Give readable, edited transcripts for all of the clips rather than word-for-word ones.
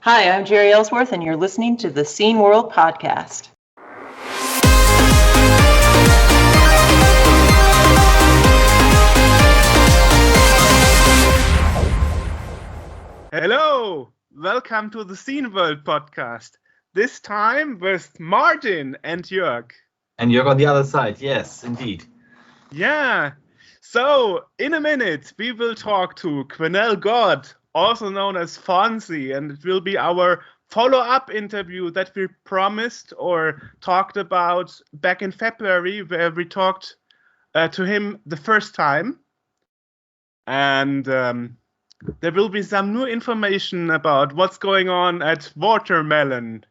Hi, I'm Jerry Ellsworth, and you're listening to the Scene World Podcast. Hello, welcome to the Scene World Podcast. This time with Martin and Jörg. And Jörg on the other side, yes, indeed. Yeah, so in a minute we will talk to Gwénaël Godde, also known as Fonzie, and it will be our follow-up interview that we promised or talked about back in February, where we talked to him the first time. And there will be some new information about what's going on at Watermelon.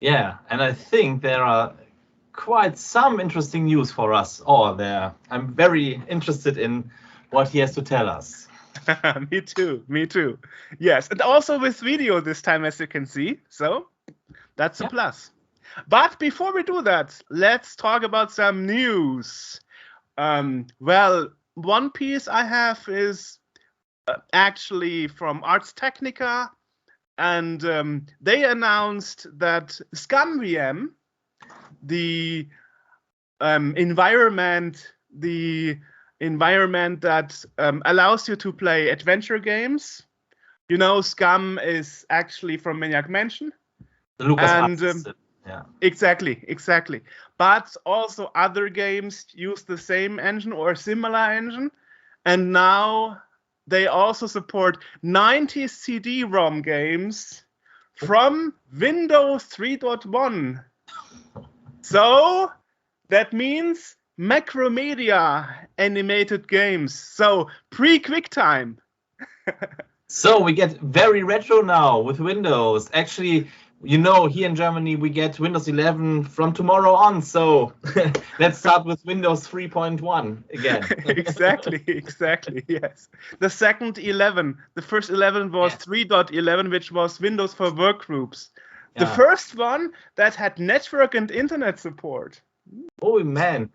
Yeah, and I think there are quite some interesting news for us all there. I'm very interested in what he has to tell us. Me too. Yes, and also with video this time, as you can see. So that's a plus. But before we do that, let's talk about some news. Well, one piece I have is actually from Ars Technica, and they announced that ScumVM, the environment that allows you to play adventure games. You know, Scum is actually from Maniac Mansion. The Lucas and exactly. But also other games use the same engine or similar engine, and now they also support 90 CD-ROM games from Windows 3.1. So that means Macromedia animated games. So pre-QuickTime. So we get very retro now with Windows. Actually, you know, here in Germany we get Windows 11 from tomorrow on. So let's start with Windows 3.1 again. Exactly. Yes. The second 11. The first 11 was 3.11, which was Windows for Workgroups. The first one that had network and internet support. Oh man,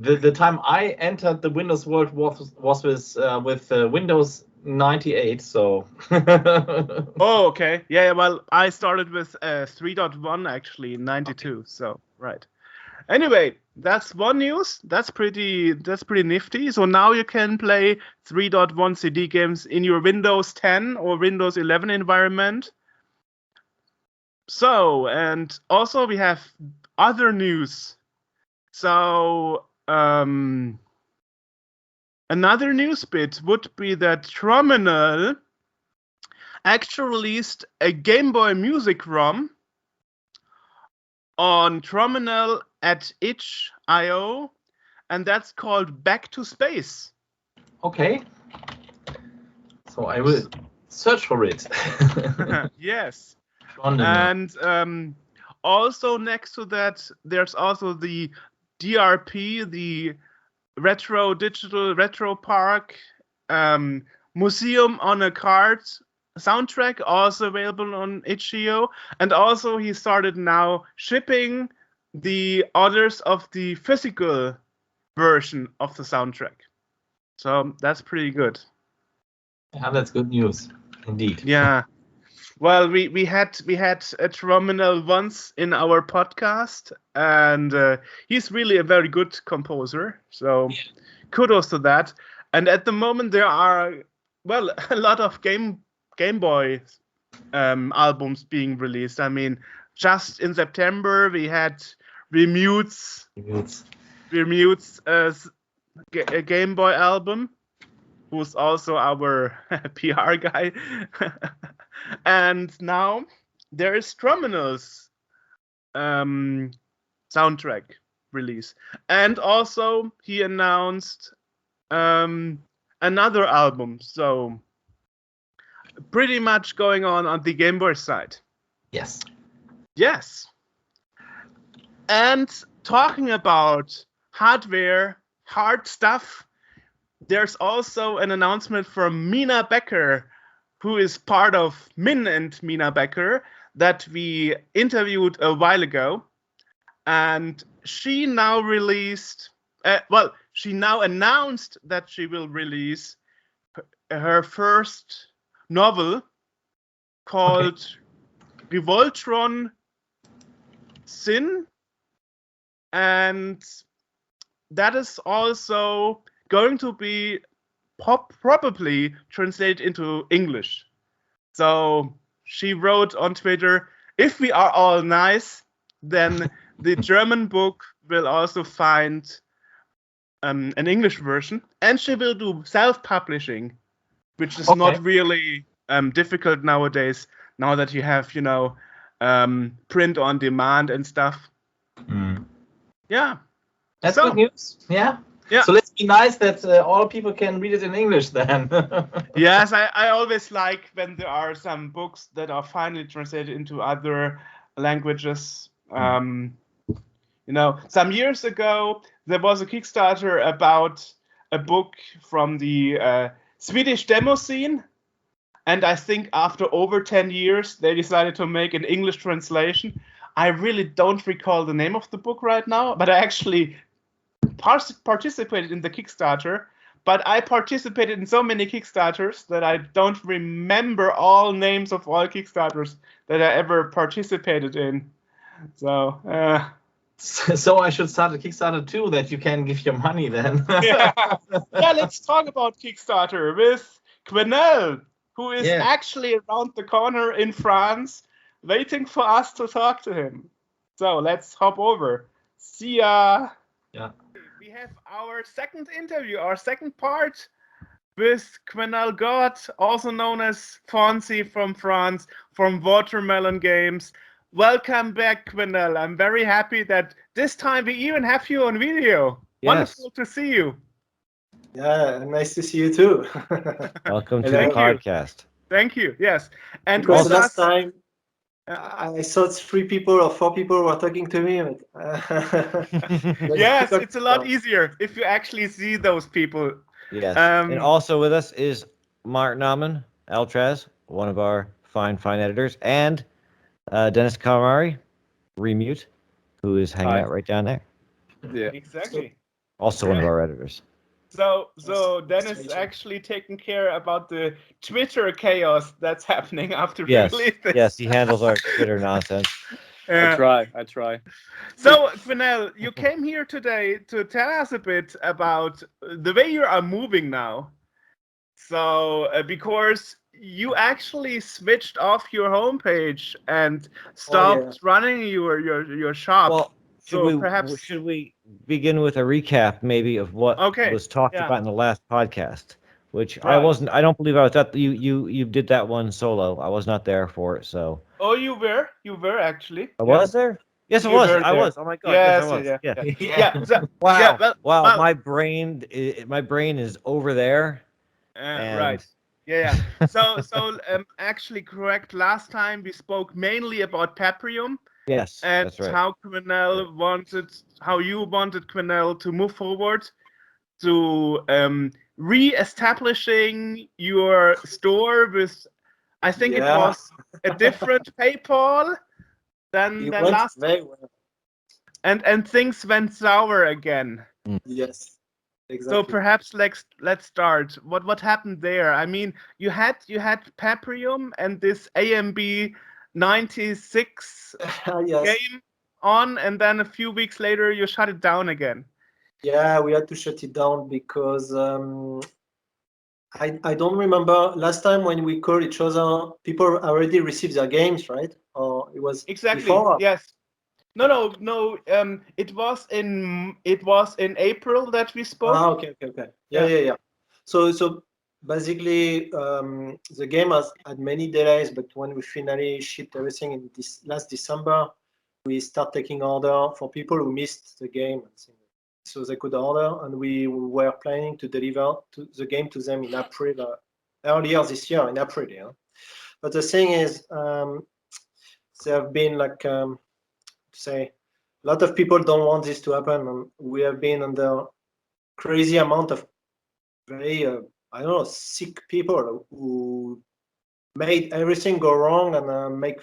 the time I entered the Windows world was with Windows 98. So. Oh, okay. Yeah. Well, I started with 3.1 actually in 92. Okay. So right. Anyway, that's one news. That's pretty nifty. So now you can play 3.1 CD games in your Windows 10 or Windows 11 environment. So, and also we have other news. So, another news bit would be that Terminal actually released a Game Boy Music Rom on Terminal at itch.io, and that's called Back to Space. Okay. So I will search for it. Yes. And also next to that, there's also the DRP, the Digital Retro Park Museum on a Card soundtrack, also available on itch.io. And also he started now shipping the orders of the physical version of the soundtrack. So that's pretty good. Yeah, that's good news, indeed. Yeah. Well, we had a Terminal once in our podcast, and he's really a very good composer. So kudos to that. And at the moment there are a lot of Game Boy albums being released. I mean, just in September we had Remute's a Game Boy album, who's also our PR guy. And now there is Terminal's soundtrack release. And also he announced another album. So pretty much going on the Game Boy side. Yes. And talking about hardware, hard stuff, there's also an announcement from Mina Becker, who is part of Min and Mina Becker, that we interviewed a while ago. And she now announced that she will release her first novel called Revoltron Sin, and that is also going to be probably translated into English. So she wrote on Twitter, if we are all nice, then the German book will also find an English version, and she will do self-publishing, which is not really difficult nowadays, now that you have, print on demand and stuff. Yeah. That's good news. Yeah. So let's be nice that all people can read it in English then. Yes, I always like when there are some books that are finally translated into other languages. Some years ago, there was a Kickstarter about a book from the Swedish demo scene. And I think after over 10 years, they decided to make an English translation. I really don't recall the name of the book right now, but I actually participated in the Kickstarter, but I participated in so many Kickstarters that I don't remember all names of all Kickstarters that I ever participated in. So I should start a Kickstarter too, that you can give your money then. yeah, let's talk about Kickstarter with Gwénaël, who is actually around the corner in France, waiting for us to talk to him. So let's hop over. See ya. Yeah. We have our second interview, our second part with Gwénaël Godde, also known as Fonzie from France, from Watermelon Games. Welcome back, Gwénaël. I'm very happy that this time we even have you on video. Yes. Wonderful to see you. Yeah, nice to see you too. Welcome to the podcast. Thank you. Yes. And because last time I saw 3 people or 4 people were talking to me. Yes, it's a lot easier if you actually see those people. Yes. And also with us is Martin Naumann, Altraz, one of our fine editors, and Dennis Calamari, Remute, who is hanging out right down there. Yeah, exactly. Also one of our editors. So Dennis is actually taking care about the Twitter chaos that's happening after we release this. Yes, he handles our Twitter nonsense. I try. So, Gwénaël, you came here today to tell us a bit about the way you are moving now. So, because you actually switched off your homepage and stopped running your shop. Well, should we begin with a recap maybe of what was talked about in the last podcast, which I don't believe I was at. You did that one solo. I was not there for it, so. Oh, you were actually. I was there? Yes, I was. I was. Oh my God. Yes, I was. Yeah. So, wow. My brain is over there. Right. Yeah. So actually correct. Last time we spoke mainly about Paprium. Yes, and that's right. how you wanted Gwénaël to move forward to re-establishing your store with, I think it was a different PayPal than last time. And things went sour again. Yes, exactly. So perhaps let's start. What happened there? I mean, you had Paprium and this AMB 96 game on, and then a few weeks later you shut it down again. Yeah, we had to shut it down because I don't remember last time when we called each other, people already received their games, right? Or it was before? Yes. No. It was in April that we spoke. Okay. Yeah. So basically, the game has had many delays, but when we finally shipped everything in this last December, we start taking order for people who missed the game, so they could order, and we were planning to deliver the game to them in April, earlier this year in April. Yeah. But the thing is, there have been a lot of people don't want this to happen, and we have been under crazy amount of very sick people who made everything go wrong and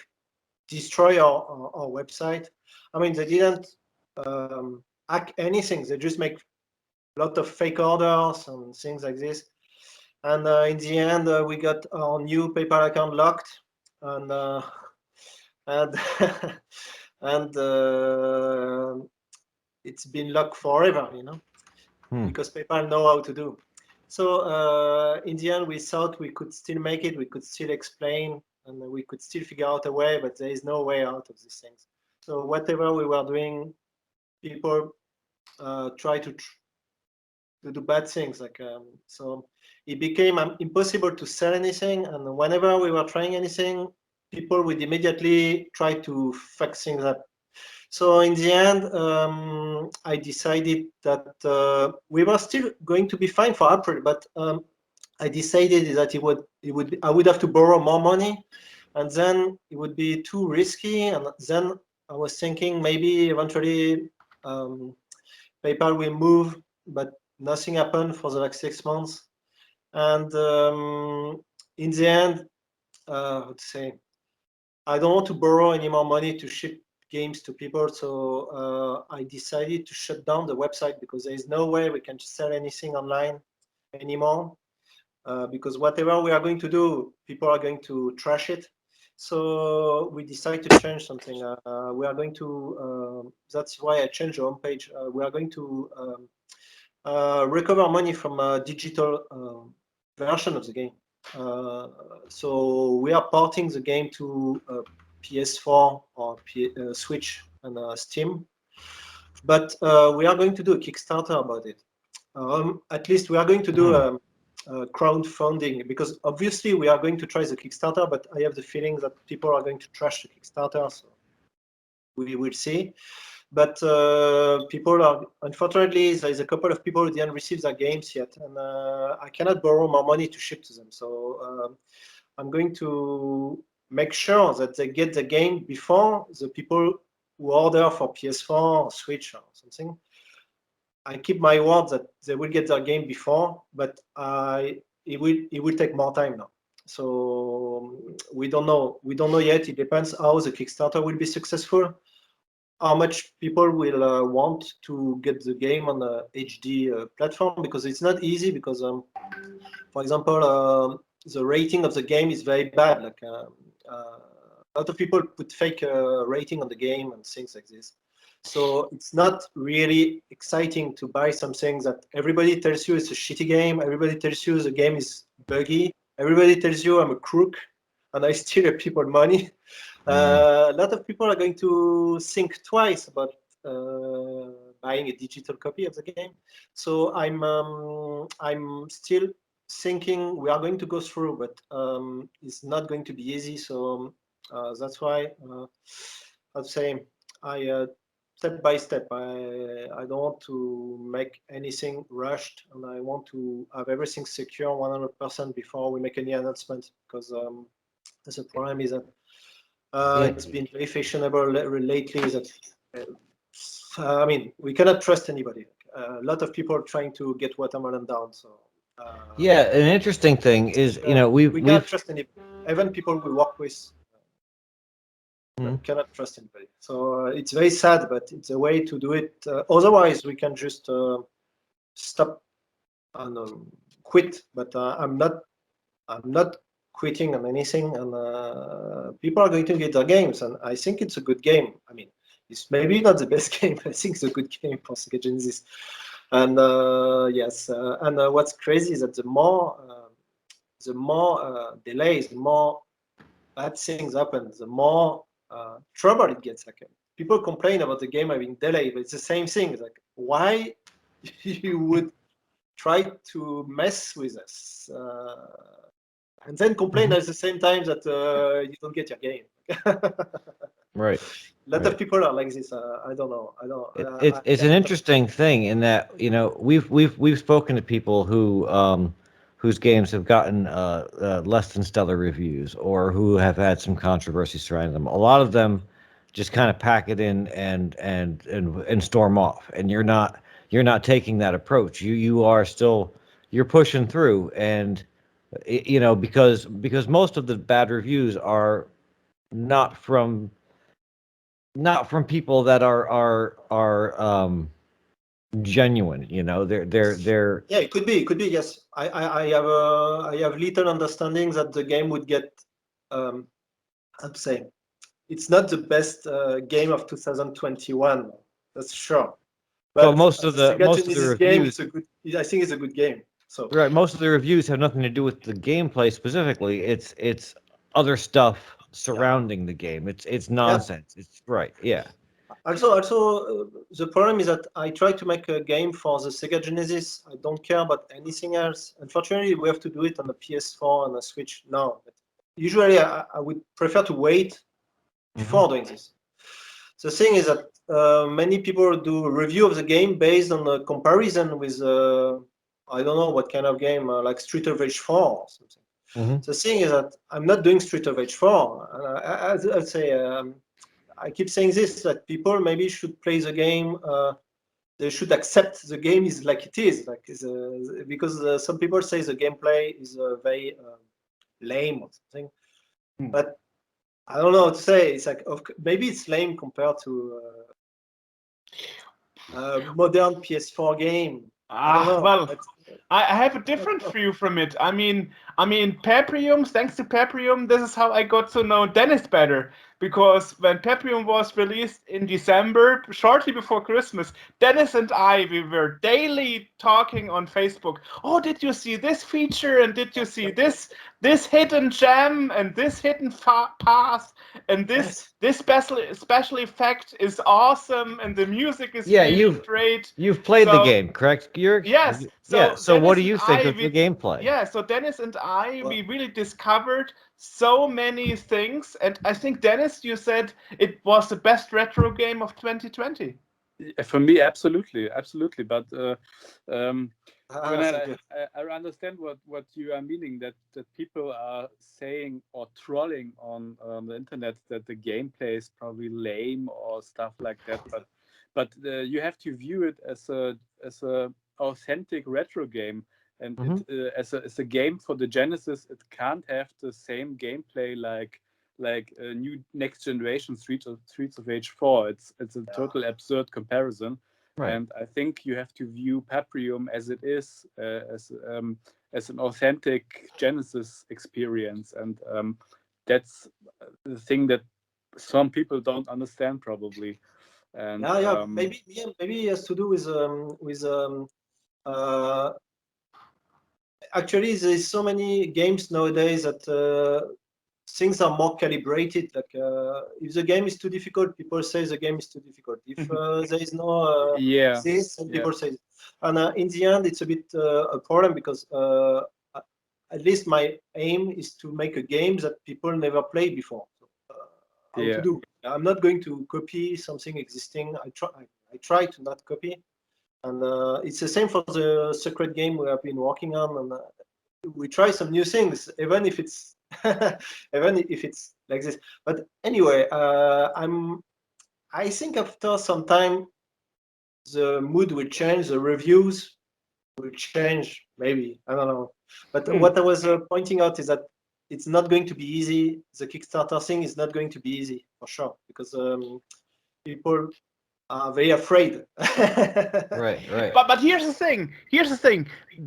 destroy our website. I mean, they didn't hack anything. They just make a lot of fake orders and things like this. And in the end, we got our new PayPal account locked, and and and it's been locked forever, because PayPal know how to do. So in the end, we thought we could still make it, we could still explain, and we could still figure out a way, but there is no way out of these things. So whatever we were doing, people try to do bad things. So it became impossible to sell anything, and whenever we were trying anything, people would immediately try to fuck things up. So in the end, I decided that we were still going to be fine for April, but I decided that I would have to borrow more money, and then it would be too risky. And then I was thinking maybe eventually PayPal will move, but nothing happened for the next 6 months. And in the end, I would say I don't want to borrow any more money to ship games to people, so I decided to shut down the website because there is no way we can sell anything online anymore, because whatever we are going to do, people are going to trash it. So we decided to change something. We are going to, that's why I changed the homepage. We are going to recover money from a digital version of the game. So we are porting the game to PS4 or Switch and Steam, but we are going to do a Kickstarter about it. At least we are going to do crowdfunding, because obviously we are going to try the Kickstarter, but I have the feeling that people are going to trash the Kickstarter, so we will see. But people are, unfortunately, there is a couple of people who didn't receive their games yet, and I cannot borrow more money to ship to them. So I'm going to make sure that they get the game before the people who order for PS4 or Switch or something. I keep my word that they will get their game before, but it will take more time now. So we don't know. We don't know yet. It depends how the Kickstarter will be successful, how much people will want to get the game on the HD platform, because it's not easy. Because, for example, the rating of the game is very bad. Like a lot of people put fake rating on the game and things like this. So it's not really exciting to buy something that everybody tells you it's a shitty game. Everybody tells you the game is buggy. Everybody tells you I'm a crook and I steal people money. A lot of people are going to think twice about buying a digital copy of the game. So I'm still thinking we are going to go through, but it's not going to be easy. So that's why I'd say step by step. I don't want to make anything rushed, and I want to have everything secure 100% before we make any announcement, because the problem is that it's been very fashionable lately that I mean, we cannot trust anybody. A lot of people are trying to get watermelon down. So yeah, an interesting thing is, we cannot trust anybody. Even people we work with, cannot trust anybody. So it's very sad, but it's a way to do it. Otherwise, we can just stop and quit. But I'm not quitting on anything, and people are going to get their games, and I think it's a good game. I mean, it's maybe not the best game, but I think it's a good game for Sega Genesis. And yes, and what's crazy is that the more delays, the more bad things happen, the more trouble it gets. Like people complain about the game having delay, but it's the same thing. It's like, why you would try to mess with us and then complain at the same time that you don't get your game. Right. A lot of people are like this. I don't know. It's an interesting thing in that we've spoken to people who whose games have gotten less than stellar reviews, or who have had some controversy surrounding them. A lot of them just kind of pack it in and storm off, and you're not taking that approach. You're pushing through, and because most of the bad reviews are not from people that are genuine. They're yeah, it could be yes. I have little understanding that the game would get I'd say it's not the best game of 2021. That's sure. But most of the Genesis game, reviews, I think it's a good game. So right, most of the reviews have nothing to do with the gameplay specifically. It's other stuff surrounding the game. It's nonsense. It's right, yeah. Also, the problem is that I try to make a game for the Sega Genesis. I don't care about anything else. Unfortunately, we have to do it on the PS4 and the Switch now. But usually, I would prefer to wait before doing this. The thing is that many people do a review of the game based on a comparison with, I don't know what kind of game, like Street of Rage 4 or something. The thing is that I'm not doing Street of Rage 4. I'd say, I keep saying this, that people maybe should play the game. They should accept the game is like it is, because some people say the gameplay is very lame or something. But I don't know what to say. It's like maybe it's lame compared to a modern PS4 game. Well, I have a different view from it. I mean, Paprium. Thanks to Paprium, this is how I got to know Dennis better. Because when Paprium was released in December, shortly before Christmas, Dennis and we were daily talking on Facebook. Oh, did you see this feature? And did you see this hidden gem and this hidden path? And this special effect is awesome, and the music is really great. You've played the game, correct, Jörg? Yes. So what do you think of the gameplay? Yeah. So Dennis and we really discovered so many things, and I think Dennis, you said it was the best retro game of 2020. For me, absolutely. But I understand what you are meaning, that people are saying or trolling on the internet that the gameplay is probably lame or stuff like that. But you have to view it as a authentic retro game. And as a game for the Genesis, it can't have the same gameplay like a new next generation Streets of Rage 4. It's a total absurd comparison. Right. And I think you have to view Paprium as it is, as an authentic Genesis experience, and that's the thing that some people don't understand probably. And maybe it has to do with actually, there's so many games nowadays that things are more calibrated. Like if the game is too difficult, people say the game is too difficult. If there is no this, people say it. And in the end, it's a bit a problem, because at least my aim is to make a game that people never played before. So, how to do? I'm not going to copy something existing. I try to not copy. And it's the same for the secret game we have been working on, and we try some new things, even if it's like this. But anyway, I think after some time, the mood will change, the reviews will change, maybe, I don't know. But what I was pointing out is that it's not going to be easy. The Kickstarter thing is not going to be easy, for sure, because people are very afraid. Right. But here's the thing.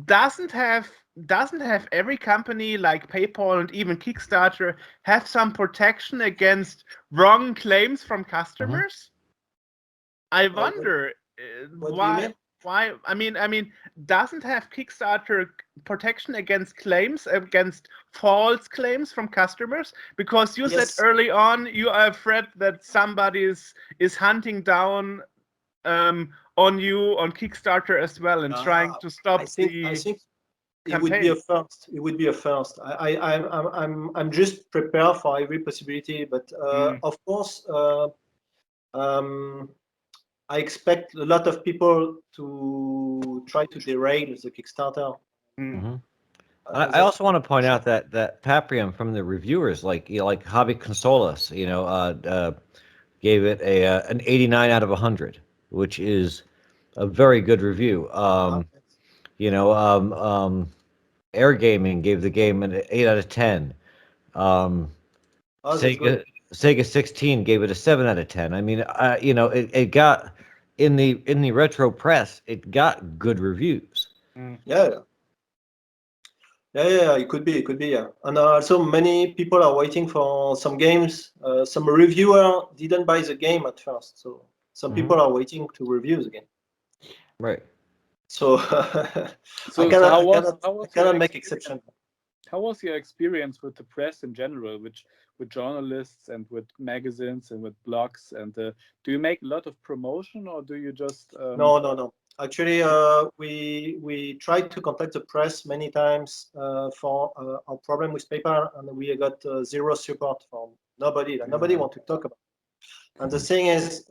Doesn't have every company like PayPal and even Kickstarter have some protection against wrong claims from customers? I wonder why. Why? I mean, doesn't have Kickstarter protection against false claims from customers? Because you said early on you are afraid that somebody is hunting down on you on Kickstarter as well and trying to stop I think it would be a first. It would be a first. I'm just prepared for every possibility, but of course, I expect a lot of people to try to derail the Kickstarter. I also want to point out that Paprium, from the reviewers, like Hobby Consolas, gave it an 89 out of 100, which is a very good review. Air Gaming gave the game an 8 out of 10. Sega 16 gave it a 7 out of 10. I mean, it got in the retro press, it got good reviews. Yeah, it could be, yeah. And also many people are waiting for some games. Some reviewer didn't buy the game at first, so some people are waiting to review the game. Right. So, I cannot make exception. How was your experience with the press in general, with journalists and with magazines and with blogs? And do you make a lot of promotion, or do you just? No. Actually, we tried to contact the press many times for our problem with paper, and we got zero support from nobody. Nobody want to talk about it. And the thing is,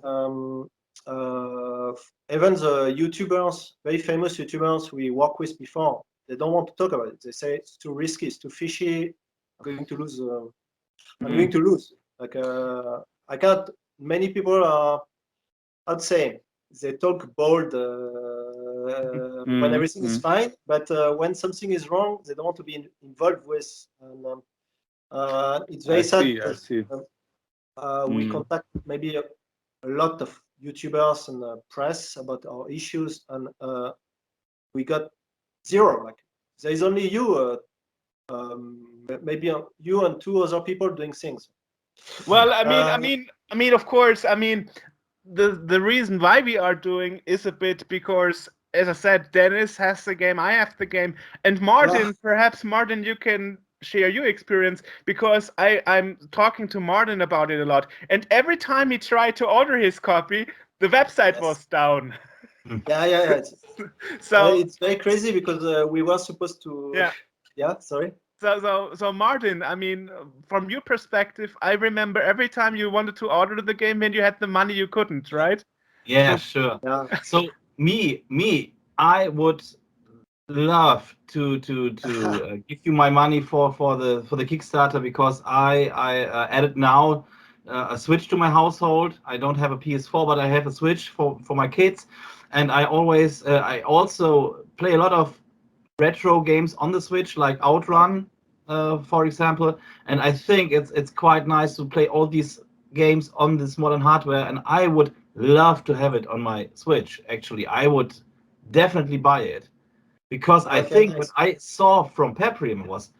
even the YouTubers, very famous YouTubers we work with before, they don't want to talk about it. They say it's too risky, it's too fishy. I'm going to lose. I'm going to lose. Like I can't. Many people are. I'd say they talk bold when everything is fine, but when something is wrong, they don't want to be involved with. And, it's very sad. I see. We contact maybe a lot of YouTubers and press about our issues, and we got zero. Like there is only you, maybe you and two other people doing things. Well, I mean, of course, the reason why we are doing is a bit because, as I said, Dennis has the game, I have the game, and Martin, perhaps Martin, you can share your experience, because I'm talking to Martin about it a lot, and every time he tried to order his copy, the website was down. Yeah. So it's very crazy because we were supposed to. Yeah. Sorry. So Martin, I mean, from your perspective, I remember every time you wanted to order the game, when you had the money, you couldn't, right? Yeah, sure. Yeah. So I would love to give you my money for the Kickstarter, because I added now a Switch to my household. I don't have a PS4, but I have a Switch for my kids, and I also play a lot of retro games on the Switch, like Outrun, for example. And I think it's quite nice to play all these games on this modern hardware, and I would love to have it on my Switch. Actually, I would definitely buy it, because I think what I saw from Paprium was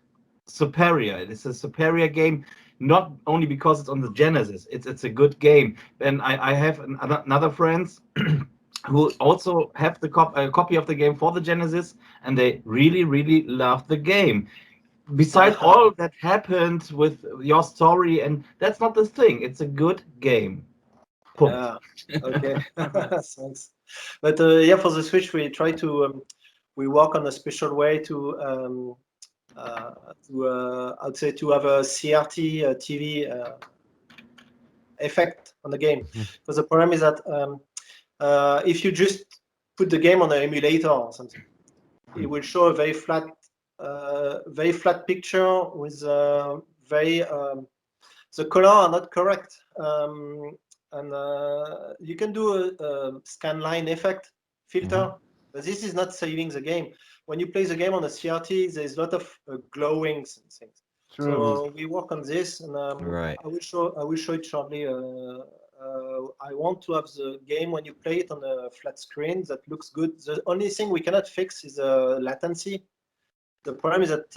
superior. It is a superior game, not only because it's on the Genesis. It's a good game. And I have another friends who also have the copy of the game for the Genesis, and they really, really love the game. Besides all that happened with your story, and that's not the thing. It's a good game. Yeah. Okay. Thanks. But for the Switch, we try to we work on a special way to I'd say to have a CRT TV effect on the game. Because the problem is that if you just put the game on an emulator or something, it will show a very flat picture with very the color are not correct, and you can do a scan line effect filter, but this is not saving the game. When you play the game on a CRT, there's a lot of glowing and things. True. So we work on this, and Right. I will show it shortly. I want to have the game when you play it on a flat screen that looks good. The only thing we cannot fix is latency. The problem is that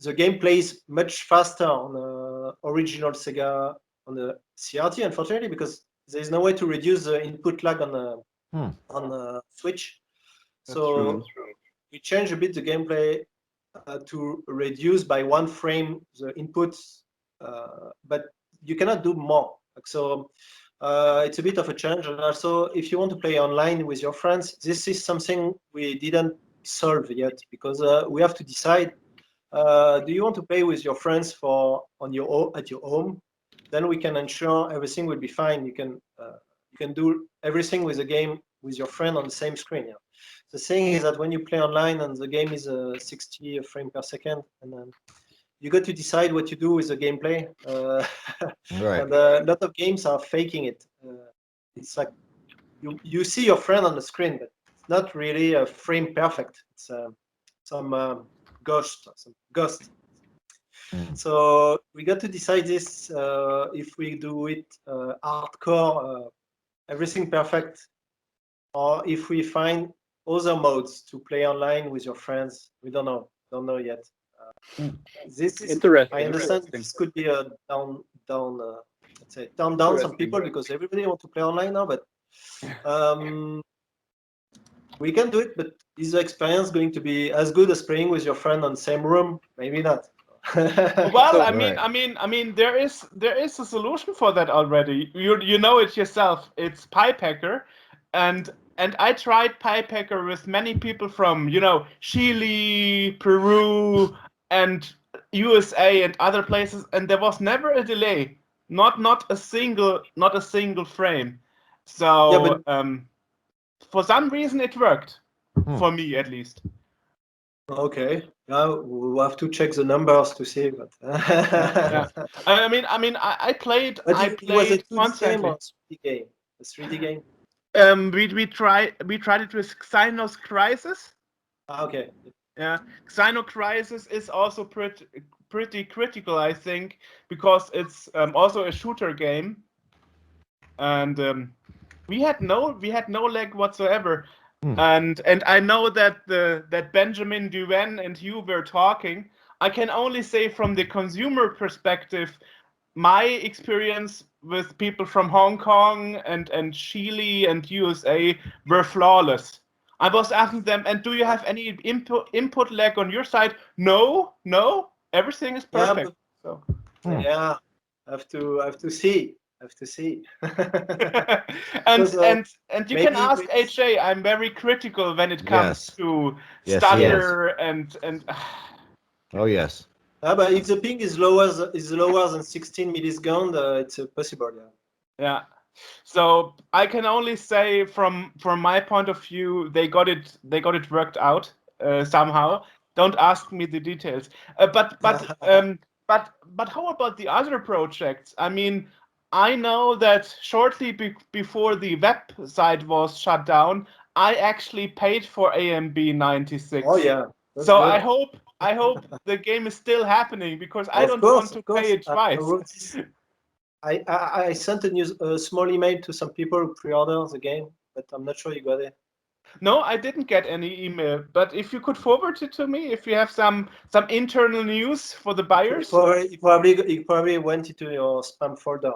the game plays much faster on the original Sega on the CRT, unfortunately, because there is no way to reduce the input lag on the Switch. So we change a bit the gameplay to reduce by 1 frame the inputs, but you cannot do more. So it's a bit of a challenge. And also, if you want to play online with your friends, this is something we didn't solve yet, because we have to decide, do you want to play with your friends at your home? Then we can ensure everything will be fine. You can do everything with the game with your friend on the same screen. Yeah. The thing is that when you play online and the game is 60 frame per second, and then you got to decide what you do with the gameplay. Right. And a lot of games are faking it. It's like you see your friend on the screen, but it's not really a frame perfect. It's some ghost. So we got to decide this, if we do it hardcore, everything perfect, or if we find other modes to play online with your friends. We don't know yet. This is interesting. I understand this could be a down let's say down some people because everybody wants to play online now, but we can do it. But is the experience going to be as good as playing with your friend on the same room? Maybe not. Well, I mean, there is a solution for that already. You know it yourself. It's PyPacker, and I tried PyPacker with many people from Chile, Peru, and USA and other places, and there was never a delay. Not a single frame. So for some reason it worked for me at least. Okay, we'll have to check the numbers to see. But yeah. I mean, I played. It was a 2D constantly. game or 3D game? A 3D game. We tried it with Xenos Crisis. Okay. Yeah, Xenos Crisis is also pretty critical, I think, because it's also a shooter game, and we had no lag whatsoever. And I know that Benjamin Duven and you were talking. I can only say from the consumer perspective, my experience with people from Hong Kong and Chile and USA were flawless. I was asking them, and do you have any input lag on your side? No, everything is perfect. Yeah, I have to see. and you can ask HJ. I'm very critical when it comes to stutter and. Oh yes. But if the ping is lower than 16 milliseconds, it's possible. Yeah. So I can only say from my point of view, they got it worked out somehow. Don't ask me the details. But how about the other projects? I mean, I know that shortly before the website was shut down, I actually paid for AMB 96. Oh yeah. So good. I hope the game is still happening because I don't want to pay it twice. I sent a small email to some people who pre-order the game, but I'm not sure you got it. No, I didn't get any email. But if you could forward it to me, if you have some internal news for the buyers. It probably went into your spam folder.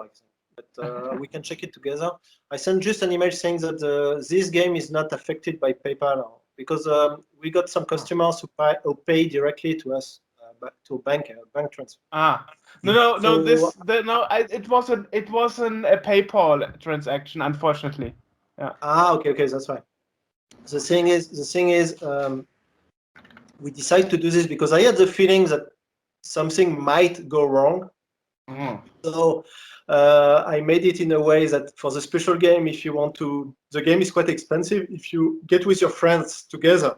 But we can check it together. I sent just an email saying that this game is not affected by PayPal because we got some customers who pay directly to us to bank transfer. No. It wasn't a PayPal transaction, unfortunately. Yeah. Okay, that's fine. The thing is, we decided to do this because I had the feeling that something might go wrong. So I made it in a way that for the special game, if you want to, the game is quite expensive. If you get with your friends together,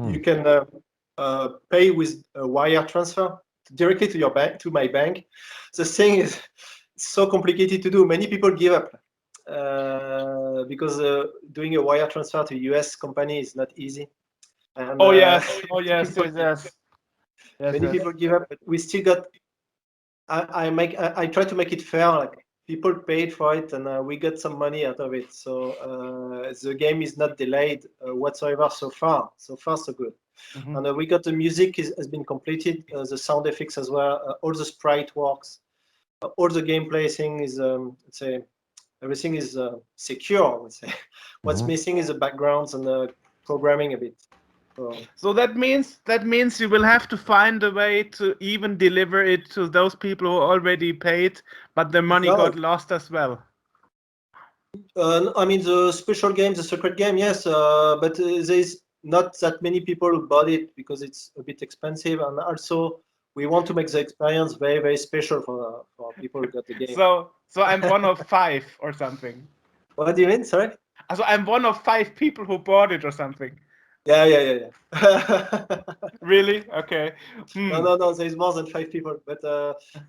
you can pay with a wire transfer directly to your bank, to my bank. The thing is so complicated to do. Many people give up because doing a wire transfer to a US company is not easy. And, yes. Many people give up, but we still got. I try to make it fair. Like people paid for it, and we got some money out of it. So the game is not delayed whatsoever so far. So far, so good. And we got the music has been completed. The sound effects as well. All the sprite works. All the gameplay thing is let's say everything is secure. Let's say what's missing is the backgrounds and the programming a bit. So that means you will have to find a way to even deliver it to those people who already paid, but the money got lost as well. I mean the special game, the secret game, yes, but there's not that many people who bought it because it's a bit expensive, and also we want to make the experience very, very special for people who got the game. So I'm one of 5 or something. What do you mean? Sorry? So I'm one of 5 people who bought it or something. Yeah. Really? Okay. No. There's more than 5 people, but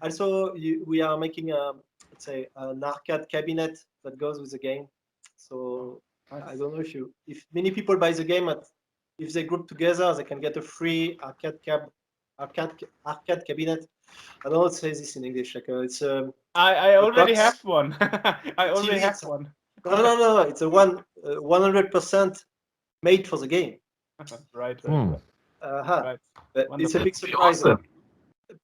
also we are making let's say an arcade cabinet that goes with the game. So I don't know if many people buy the game, if they group together, they can get a free arcade cabinet. I don't know how to say this in English. Like it's I already have one. I already have one. No. It's a 100% made for the game. Right. But it's a big surprise. Awesome.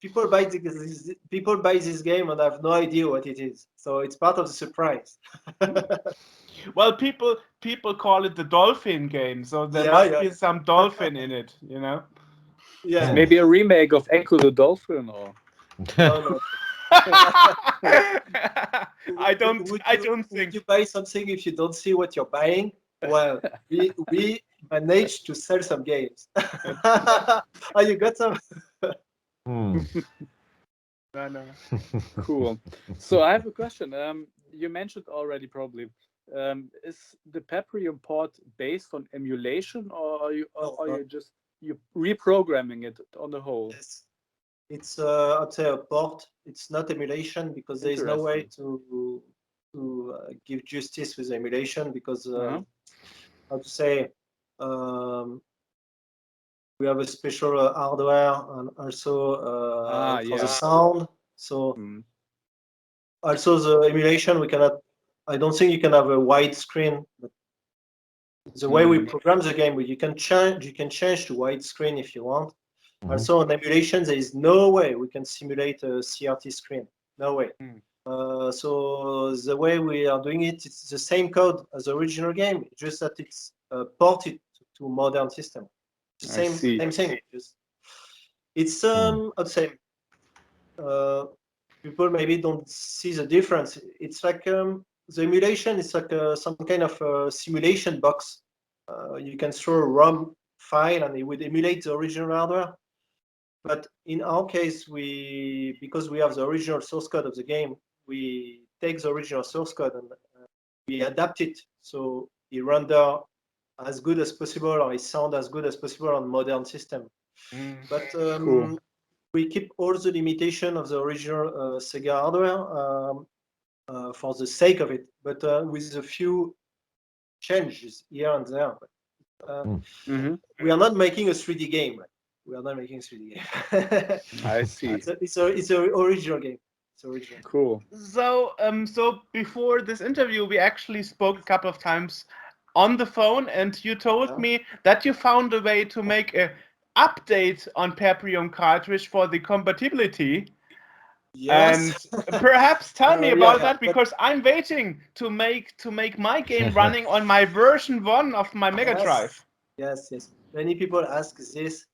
People buy this game and have no idea what it is. So it's part of the surprise. Well, people call it the dolphin game, so there must be some dolphin in it, you know. Yeah. Maybe a remake of Echo the Dolphin, or No. I don't think. Would you buy something if you don't see what you're buying? Well, we managed to sell some games. Oh, you got some? No. Cool. So I have a question. You mentioned already probably. Is the Paprium port based on emulation, or are you just reprogramming it on the whole? Yes. It's I'd say a port. It's not emulation because there is no way to give justice with emulation because how to say we have a special hardware and also for the sound. So also the emulation we cannot. I don't think you can have a wide screen. But the way we program the game, you can change to widescreen if you want. Also on emulation, there is no way we can simulate a CRT screen. No way. So the way we are doing it, it's the same code as the original game, just that it's ported to modern system. The same thing. It's I'd say people maybe don't see the difference. It's like the emulation is like some kind of simulation box. You can throw a ROM file and it would emulate the original hardware. But in our case, because we have the original source code of the game, we take the original source code and we adapt it so it render as good as possible or it sound as good as possible on modern system. But Cool. We keep all the limitation of the original Sega hardware for the sake of it, but with a few changes here and there. We are not making a 3D game. We are not making a 3D game. I see. It's an original game. It's original. Cool. So before this interview, we actually spoke a couple of times on the phone, and you told me that you found a way to make a update on Paprium cartridge for the compatibility. Yes. And perhaps tell me about that, because I'm waiting to make my game running on my version 1 of my Mega Drive. Yes. Many people ask this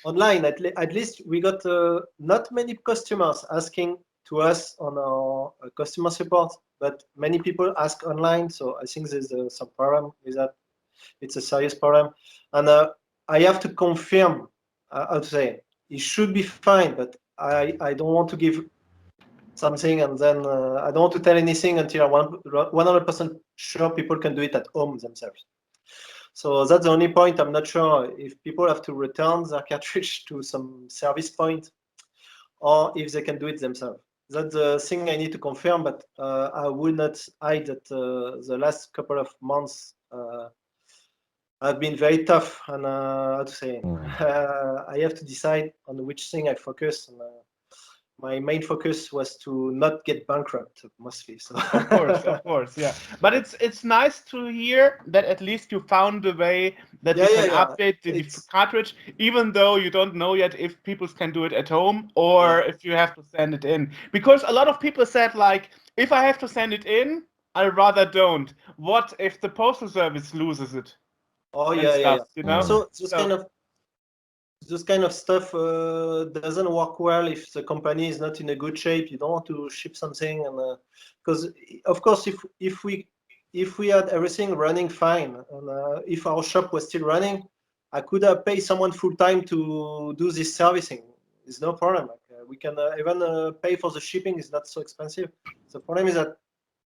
online. At least we got not many customers asking to us on our customer support, but many people ask online. So I think there's some problem with that. It's a serious problem, and I have to confirm. How to say it should be fine, but I don't want to give something and then I don't want to tell anything until I'm 100% sure people can do it at home themselves. So that's the only point. I'm not sure if people have to return their cartridge to some service point or if they can do it themselves. That's the thing I need to confirm, but I will not hide that the last couple of months have been very tough, and how to say, I have to decide on which thing I focus. And, my main focus was to not get bankrupt, mostly. So. Of course, yeah. But it's nice to hear that at least you found a way that you can update the cartridge, even though you don't know yet if people can do it at home or if you have to send it in. Because a lot of people said, like, if I have to send it in, I'd rather don't. What if the postal service loses it? Oh stuff, you know? So this kind of stuff doesn't work well if the company is not in a good shape. You don't want to ship something, and because of course, if we had everything running fine, and if our shop was still running, I could have paid someone full time to do this servicing. It's no problem. Like, we can even pay for the shipping. It's not so expensive. The problem is that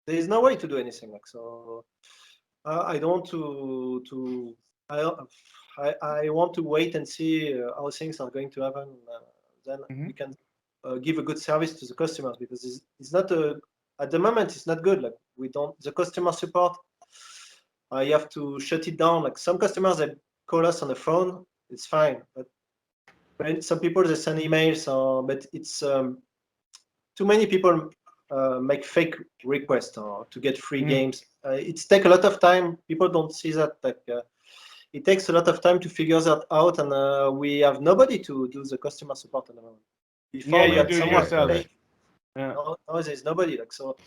there is no way to do anything. Like, so I don't want to. I want to wait and see how things are going to happen. Then we can give a good service to the customers, because it's not at the moment it's not good. Like, we don't, the customer support, you have to shut it down. Like, some customers that call us on the phone, it's fine, but some people they send emails. But it's too many people make fake requests or to get free games. It takes a lot of time. People don't see that. It takes a lot of time to figure that out, and we have nobody to do the customer support at the moment. Before we you had do someone yourself. Now there's nobody. So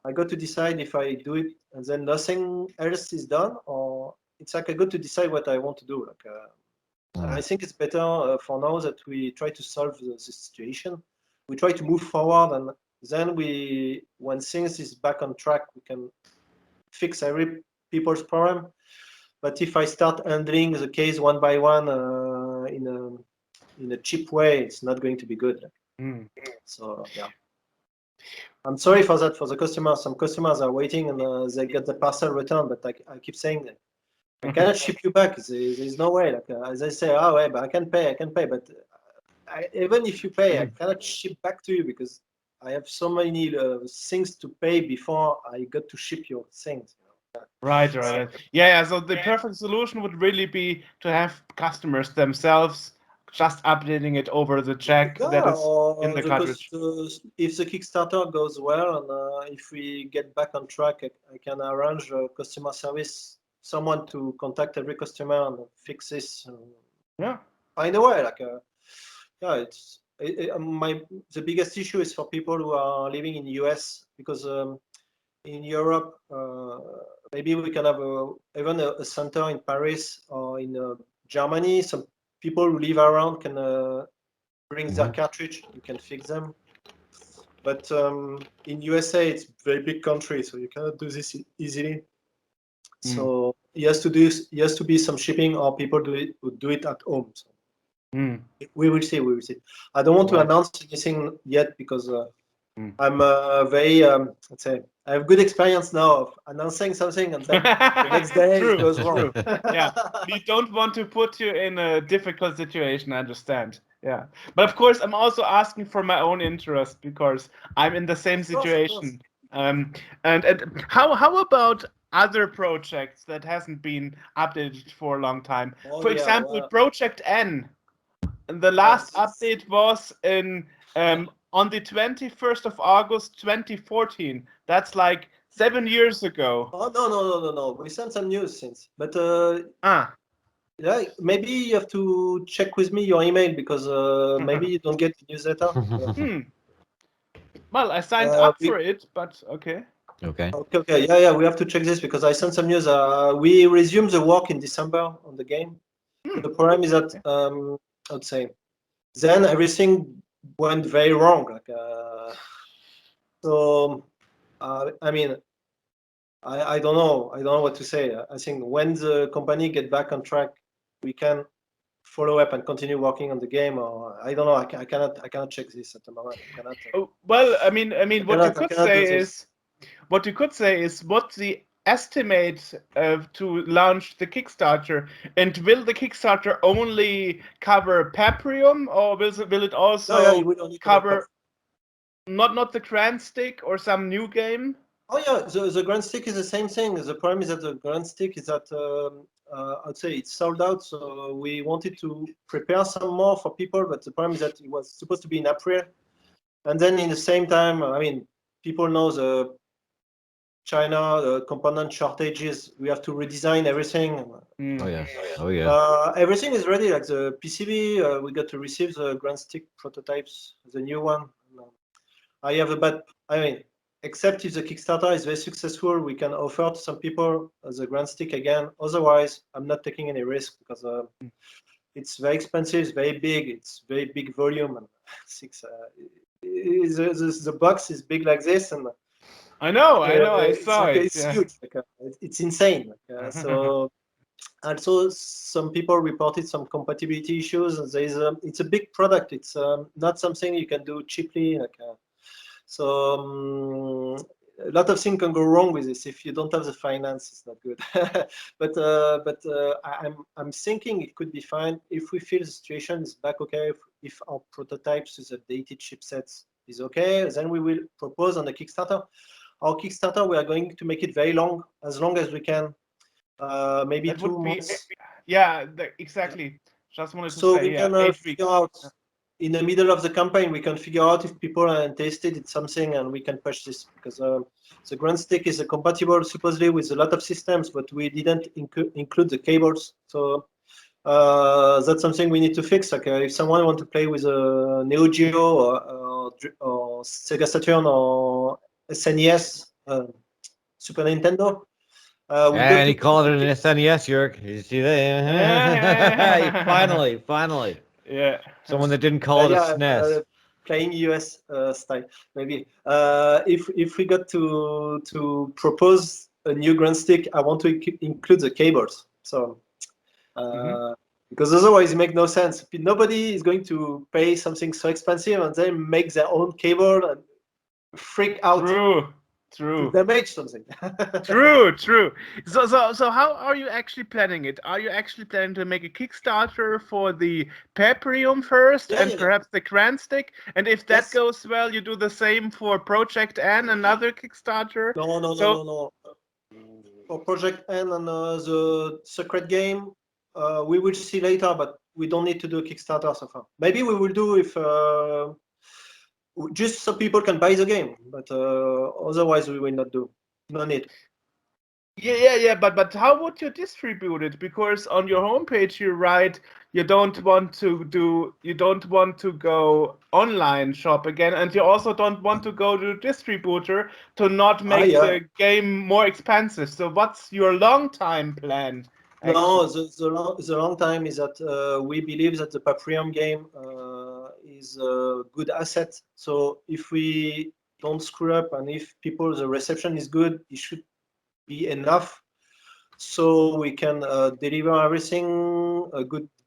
I got to decide if I do it and then nothing else is done, or it's I got to decide what I want to do. I think it's better for now that we try to solve the situation. We try to move forward, and then when things is back on track, we can fix every people's problem. But if I start handling the case one by one in a cheap way, it's not going to be good. So yeah, I'm sorry for that for the customers. Some customers are waiting and they get the parcel returned, but I keep saying that I cannot ship you back. There's no way. As I say, but I can pay. But even if you pay, I cannot ship back to you because I have so many things to pay before I got to ship your things. Right. Yeah. So the perfect solution would really be to have customers themselves just updating it over the check that is in the cartridge. If the Kickstarter goes well and if we get back on track, I can arrange a customer service, someone to contact every customer and fix this. Find a way. The biggest issue is for people who are living in the US because in Europe, maybe we can have even a center in Paris or in Germany. Some people who live around can bring their cartridge. You can fix them. But in USA, it's a very big country, so you cannot do this easily. So it has to be some shipping, or people who do it at home. So we will see. I don't want to announce anything yet because I'm very let's say I have good experience now of announcing something and then the next day it goes wrong. Yeah, we don't want to put you in a difficult situation. I understand. Yeah, but of course I'm also asking for my own interest because I'm in the same situation. And how about other projects that hasn't been updated for a long time? For example, Project N. The last update was in on the 21st of August 2014. That's like 7 years ago. Oh no. We sent some news since, but yeah, maybe you have to check with me your email because maybe you don't get the newsletter. Well, I signed up for it, but okay. Okay. Yeah, we have to check this because I sent some news. We resumed the work in December on the game. The problem is that I would say then everything went very wrong. I mean, I don't know. I don't know what to say. I think when the company get back on track, we can follow up and continue working on the game. Or I don't know. I cannot check this at the moment. I cannot. Well, I mean, what you could say is what the estimate to launch the Kickstarter, and will the Kickstarter only cover Paprium, or will it also cover not the Grand Stick or some new game? Oh yeah, the Grand Stick is the same thing. The problem is that the Grand Stick is that I'd say it's sold out. So we wanted to prepare some more for people, but the problem is that it was supposed to be in April, and then in the same time, I mean, people know the China component shortages. We have to redesign everything. Oh yeah. Everything is ready. Like the PCB, we got to receive the Grand Stick prototypes, the new one. I have except if the Kickstarter is very successful, we can offer to some people the Grand Stick again. Otherwise, I'm not taking any risk because it's very expensive, it's very big, it's very big volume, and the box is big like this, and I know, I saw it. It's huge. It's insane. So also some people reported some compatibility issues. It's a big product. It's not something you can do cheaply. So a lot of things can go wrong with this. If you don't have the finance, it's not good. but I'm thinking it could be fine if we feel the situation is back okay. If our prototypes with updated chipsets is okay, then we will propose on the Kickstarter. Our Kickstarter, we are going to make it very long, as long as we can. Maybe that 2 months. Yeah, exactly. Just wanted to so say, we can figure out in the middle of the campaign, we can figure out if people are interested in something, and we can push this, because the Grand Stick is compatible supposedly with a lot of systems, but we didn't include the cables. So that's something we need to fix. Like if someone want to play with a Neo Geo or Sega Saturn or SNES, Super Nintendo. And he called it an SNES, Jörg. You see that? Finally. Yeah. Someone that didn't call it a SNES. Playing US style, maybe. If we got to propose a new Grand Stick, I want to include the cables. So. Because otherwise it makes no sense. Nobody is going to pay something so expensive and then make their own cable and freak out. True. To damage something. True. So how are you actually planning it? Are you actually planning to make a Kickstarter for the Paprium first, perhaps the Grand Stick? And if that goes well, you do the same for Project N, another Kickstarter? No. For Project N and the Secret Game, we will see later, but we don't need to do a Kickstarter so far. Maybe we will do if just so people can buy the game, but otherwise we will not do. No need. Yeah. But how would you distribute it? Because on your homepage you write you don't want to go online shop again, and you also don't want to go to distributor to not make the game more expensive. So what's your long time plan? Actually? No, the long time is that we believe that the Paprium game is a good asset. So if we don't screw up and if the reception is good, it should be enough. So we can deliver everything,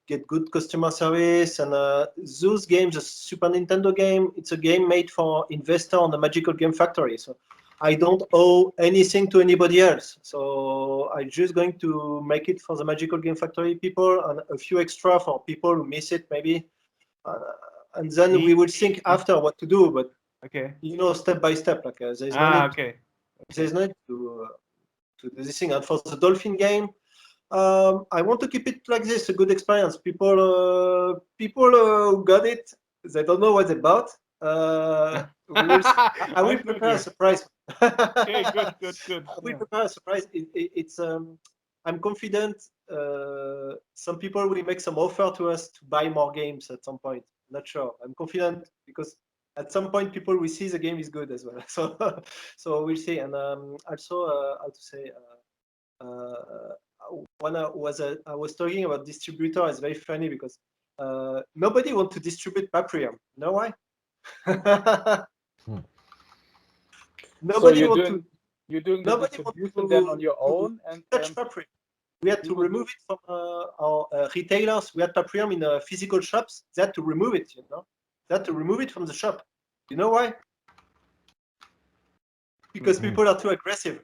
get good customer service, and those games, the Super Nintendo game, it's a game made for investor on the Magical Game Factory. So I don't owe anything to anybody else. So I'm just going to make it for the Magical Game Factory people and a few extra for people who miss it maybe. And then we will think after what to do, but step by step. Like there's no need. There's no need to do this thing. And for the Dolphin game, I want to keep it like this, a good experience. People who got it, they don't know what it's about. I will prepare a surprise. Okay, good. I will prepare a surprise. It's I'm confident some people will make some offer to us to buy more games at some point. Not sure. I'm confident because at some point people will see the game is good as well. So we'll see. And also how to say when I was talking about distributor, it's very funny because nobody wants to distribute Paprium. You know why? Nobody You're doing the distribution then on your own and touch Paprium. We had to remove it from our retailers. We had Paprium in physical shops. They had to remove it. They had to remove it from the shop. You know why? Because people are too aggressive.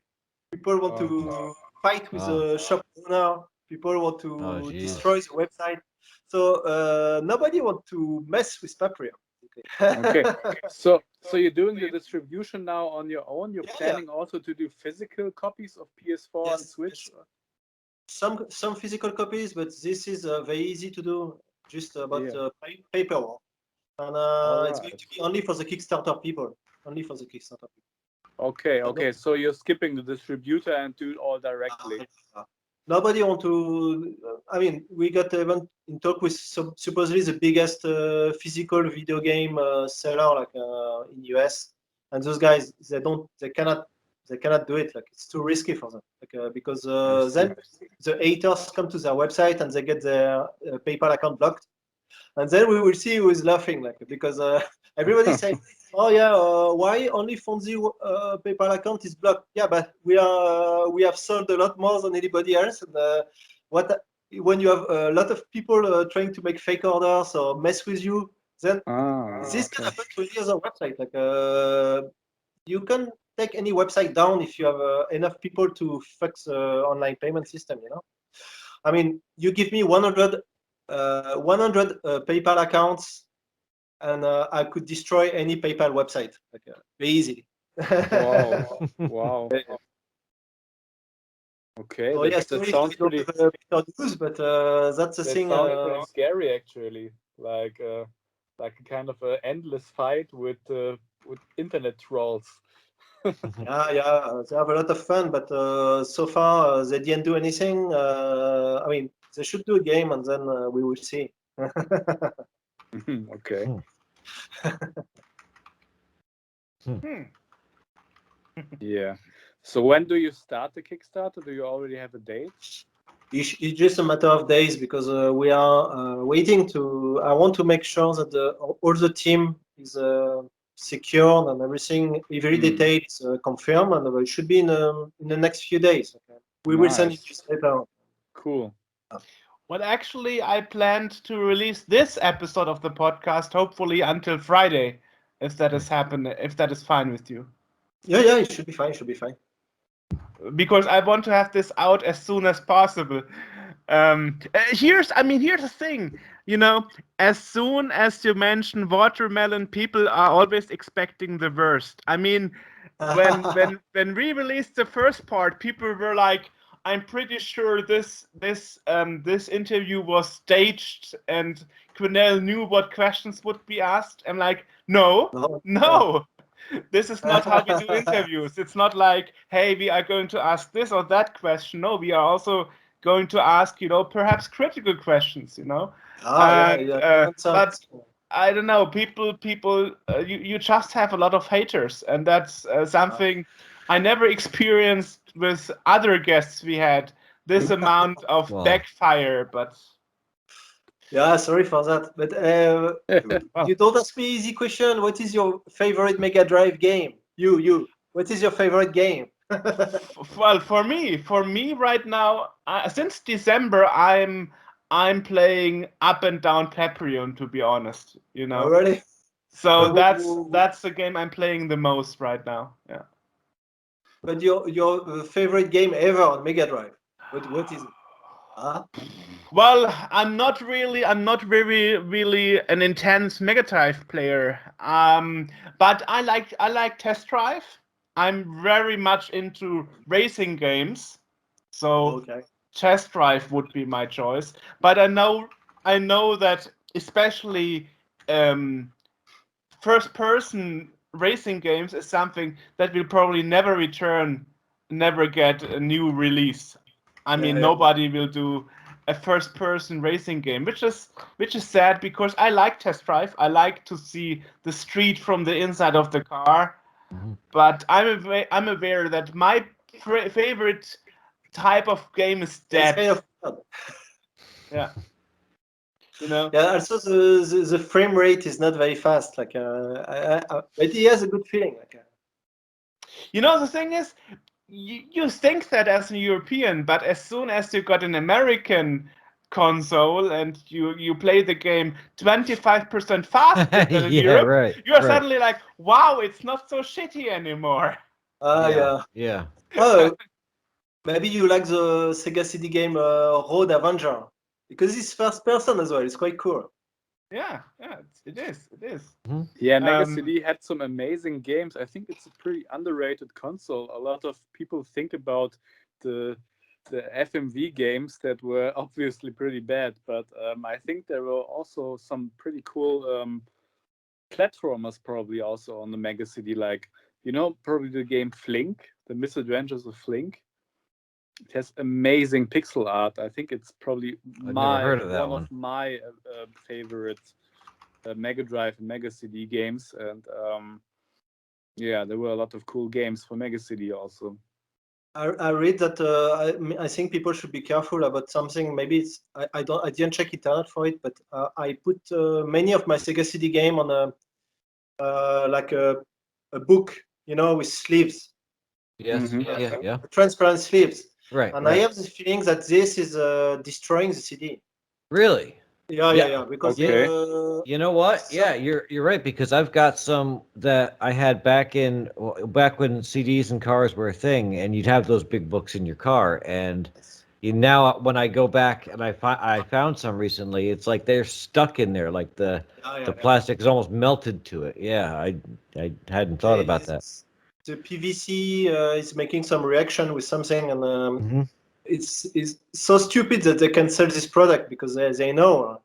People want to fight with the shop owner. People want to destroy the website. So nobody wants to mess with Paprium. Okay. So you're doing the distribution now on your own. You're planning also to do physical copies of PS4 and Switch. Some physical copies, but this is very easy to do. Just about paperwork, and it's going to be only for the Kickstarter people. Only for the Kickstarter people. Okay. So you're skipping the distributor and do it all directly. Nobody want to. I mean, we got even in talk with supposedly the biggest physical video game seller like in US, and those guys they cannot do it. Like it's too risky for them. Like because then the haters come to their website and they get their PayPal account blocked, and then we will see who is laughing. Like because everybody saying, "Oh yeah, why only Fonzie PayPal account is blocked?" Yeah, but we have sold a lot more than anybody else. And when you have a lot of people trying to make fake orders or mess with you, then this can happen to any other website. Like you can take any website down if you have enough people to fix the online payment system. I mean, you give me 100 PayPal accounts, and I could destroy any PayPal website very easily. Wow. Okay. So yes, that sounds pretty news, but that's the thing. Sounds pretty scary, actually. Like like a kind of an endless fight with internet trolls. Yeah, they have a lot of fun, but so far they didn't do anything. I mean, they should do a game, and then we will see. Okay. Yeah. So when do you start the Kickstarter? Do you already have a date? It's just a matter of days because we are waiting to. I want to make sure that all the team is secured and everything, every detail is confirmed, and it should be in the next few days. Okay. We will send it later. Cool. Well, actually, I planned to release this episode of the podcast hopefully until Friday, if that is fine with you. Yeah, it should be fine. Because I want to have this out as soon as possible. Here's the thing, as soon as you mention watermelon, people are always expecting the worst. I mean, when we released the first part, people were like, I'm pretty sure this interview was staged and Gwénaël knew what questions would be asked. I'm like, no. This is not how we do interviews. It's not like, hey, we are going to ask this or that question. No, we are also going to ask, perhaps critical questions, But I don't know, people, you just have a lot of haters, and that's something I never experienced with other guests we had. This amount of backfire, but. Yeah, sorry for that. But you don't ask me easy question. What is your favorite Mega Drive game? You. What is your favorite game? Well, for me right now, since December, I'm playing Up and Down Paprium, to be honest. Already? So that's the game I'm playing the most right now. Yeah. But your favorite game ever on Mega Drive? What is it? Well, I'm not really an intense Mega Drive player. But I like Test Drive. I'm very much into racing games, so Test Drive would be my choice. But I know that especially first-person racing games is something that will probably never get a new release. I mean, nobody will do a first-person racing game, which is sad because I like Test Drive. I like to see the street from the inside of the car. But I'm aware that my favorite type of game is dead. Yeah. Yeah. Also, the frame rate is not very fast. Like, but he has a good feeling. Like. The thing is, you think that as a European, but as soon as you got an American console and you play the game 25% faster than in Europe, you're suddenly like, wow, it's not so shitty anymore. Yeah. Oh, maybe you like the Sega CD game Road Avenger because it's first person as well. It's quite cool. Yeah, it is. Mm-hmm. Yeah, Mega CD had some amazing games. I think it's a pretty underrated console. A lot of people think about the FMV games that were obviously pretty bad, but I think there were also some pretty cool platformers probably also on the Mega CD, like probably the game Flink, the Misadventures of Flink. It has amazing pixel art. I think it's probably one of my favorite Mega Drive and Mega CD games. And there were a lot of cool games for Mega CD also. I read that I think people should be careful about something. Maybe it's I didn't check internet for it, but I put many of my Sega CD game on a book, with sleeves. Yes. Mm-hmm. Yeah. Transparent sleeves. Right. And I have the feeling that this is destroying the CD. Really? Yeah. Because you know what? Yeah, you're right, because I've got some that I had back when CDs and cars were a thing, and you'd have those big books in your car, and now when I go back and I found some recently, it's like they're stuck in there, like the plastic is almost melted to it. Yeah, I hadn't thought about that. The PVC is making some reaction with something, and it's so stupid that they can sell this product because they know.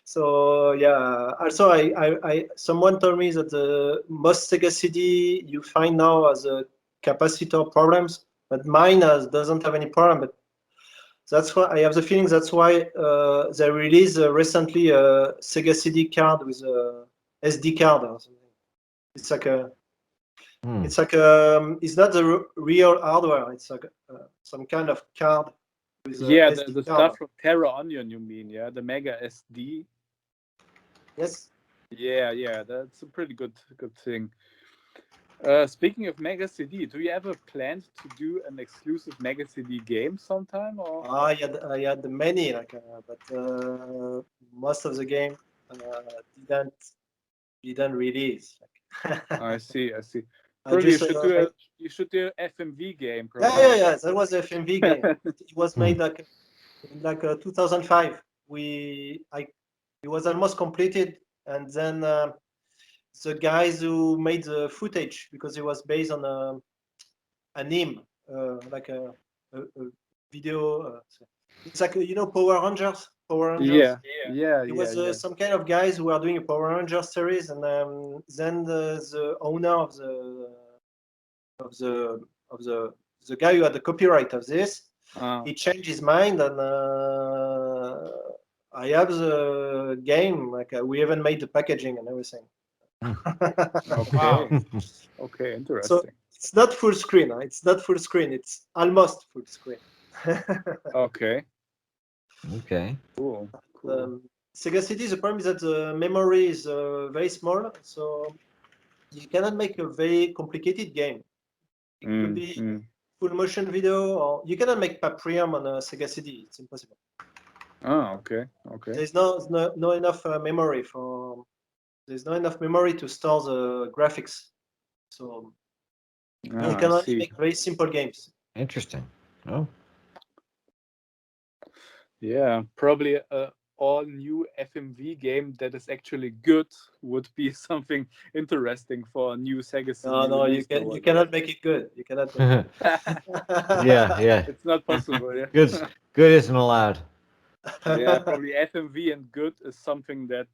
So yeah. Also, I someone told me that the most Sega CD you find now has a capacitor problems, but mine doesn't have any problem. But that's why I have the feeling that's why they released recently a Sega CD card with a SD card or something. It's like a, it's not the real hardware. It's like some kind of card with Yeah, a SD the card. stuff from Terra Onion, you mean? Yeah, the Mega SD. Yes. Yeah, that's a pretty good thing. Speaking of Mega CD, do you ever plan to do an exclusive Mega CD game sometime? Or I had many, like, but most of the game didn't release. I see. Probably you should do an FMV game. Probably. Yeah. That was an FMV game. It was made in 2005. It was almost completed, and then the guys who made the footage, because it was based on an anime, like a video. It's like Power Rangers. Power Rangers. Yeah. It was some kind of guys who are doing a Power Rangers series, and then the owner of the guy who had the copyright of this, he changed his mind, and I have the game. Like we even made the packaging and everything. Okay. Okay, interesting. So it's not full screen. It's not full screen. It's almost full screen. Okay. Cool. Sega CD, the problem is that the memory is very small, so you cannot make a very complicated game. It could be full motion video, or you cannot make Paprium on a Sega CD. It's impossible. Oh, okay. There's no enough memory for. There's not enough memory to store the graphics, so you can only make very simple games. Interesting. Oh. Yeah, probably a all new FMV game that is actually good would be something interesting for a new Sega CD. No, you cannot make it good. You cannot make it. Yeah. It's not possible. Yeah. Good isn't allowed. Yeah, probably FMV and good is something that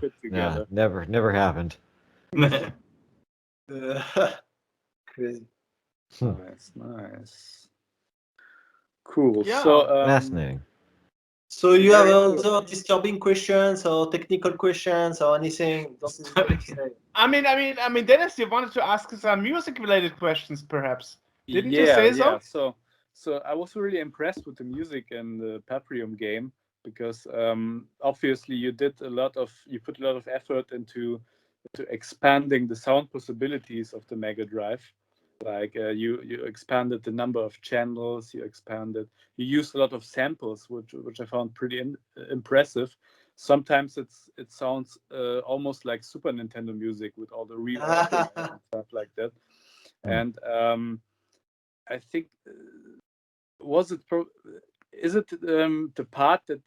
fit together. Never happened. Crazy. Nice. Cool. Yeah. So Fascinating. So you have other disturbing questions or technical questions or anything? I mean, Dennis, you wanted to ask some music-related questions, perhaps? Didn't you say so? Yeah. So I was really impressed with the music in the Paprium game because obviously you put a lot of effort into expanding the sound possibilities of the Mega Drive. Like you expanded the number of channels, you used a lot of samples, which I found pretty impressive. Sometimes it sounds almost like Super Nintendo music with all the reverb and stuff like that. And I think is it the part that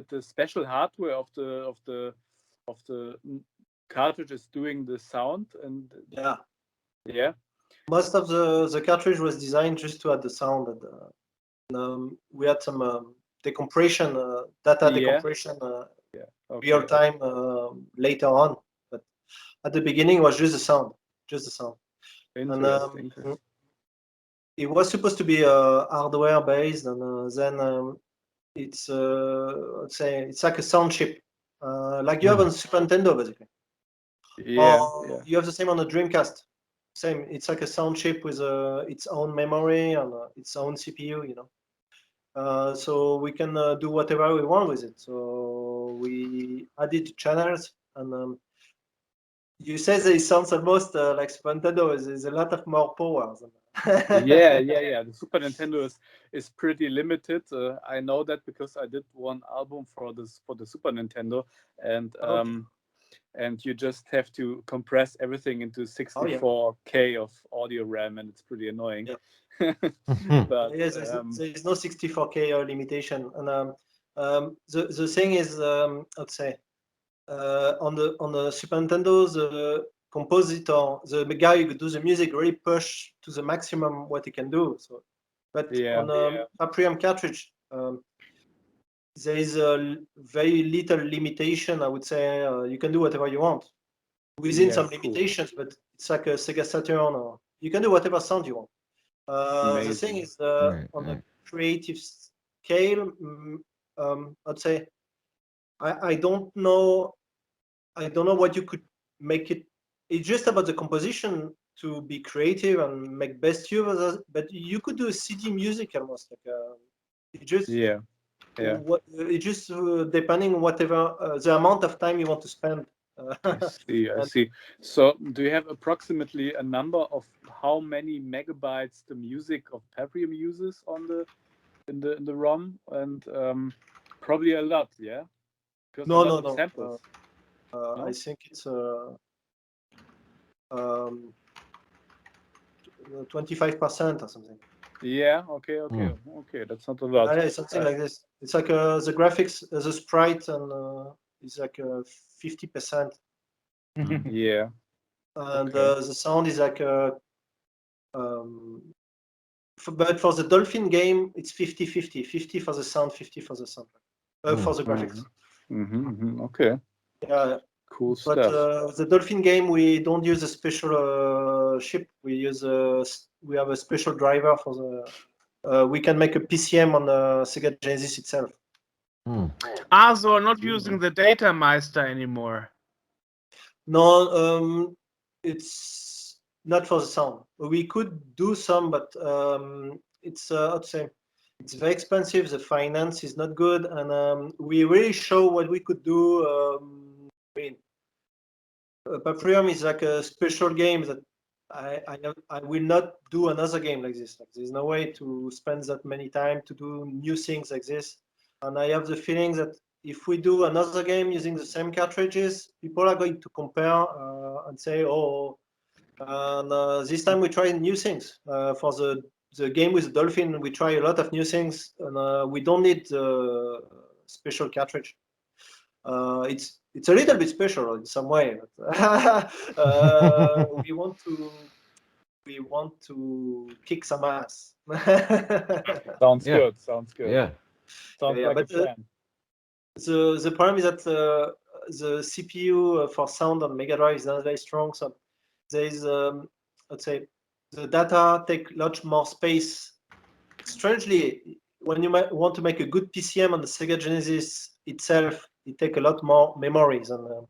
the special hardware of the cartridge is doing the sound and yeah. Most of the cartridge was designed just to add the sound. And, we had some decompression, data decompression, real time later on. But at the beginning, it was just the sound, Interesting. And it was supposed to be hardware based, and then it's let's say it's like a sound chip, like you have on Super Nintendo, basically. You have the same on the Dreamcast. Same, it's like a sound chip with its own memory and its own CPU, so we can do whatever we want with it. So we added channels, and you say that it sounds almost like Super Nintendo. There's a lot of more power. Yeah. The Super Nintendo is pretty limited. I know that because I did one album for the Super Nintendo, and you just have to compress everything into 64K of audio RAM, and it's pretty annoying. But yes, there is no 64K limitation, and the thing is, I'd say, on the Super Nintendo, the compositor, the guy who does the music, really push to the maximum what he can do. So, but on a Paprium cartridge, there is a very little limitation. I would say you can do whatever you want within some limitations, but it's like a Sega Saturn, or you can do whatever sound you want. The thing is, on the creative scale, I'd say I don't know what you could make it. It's just about the composition to be creative and make best use of it, but you could do a CD music almost like it just it just depending on whatever the amount of time you want to spend. I see. So, do you have approximately a number of how many megabytes the music of Paprium uses on in the ROM? And probably a lot, yeah. Because no. Samples. I think it's 25% or something. Yeah. Okay. That's not a lot. Yeah, something like this. It's like the graphics, the sprite, and it's like 50%. Yeah. And the sound is like but for the Dolphin game, it's 50-50. 50 for the sound, 50 for the soundtrack. For the graphics. Okay. Yeah. Cool But the Dolphin game, we don't use a special chip. We have a special driver for the. We can make a PCM on the Sega Genesis itself. So not using the Data Meister anymore. No, it's not for the sound. We could do some, but it's I'd say it's very expensive. The finance is not good, and we really show what we could do. Paprium is like a special game that I will not do another game like this. Like, there's no way to spend that many time to do new things like this. And I have the feeling that if we do another game using the same cartridges, people are going to compare and say, "Oh." And this time we try new things. For the game with the Dolphin, we try a lot of new things, and we don't need special cartridge. It's a little bit special in some way. But, we want to kick some ass. Sounds good. Yeah. Sounds like a plan. The problem is that the CPU for sound on Mega Drive is not very strong. So there is, let's say, the data take much more space. Strangely, when you want to make a good PCM on the Sega Genesis itself, it takes a lot more memory than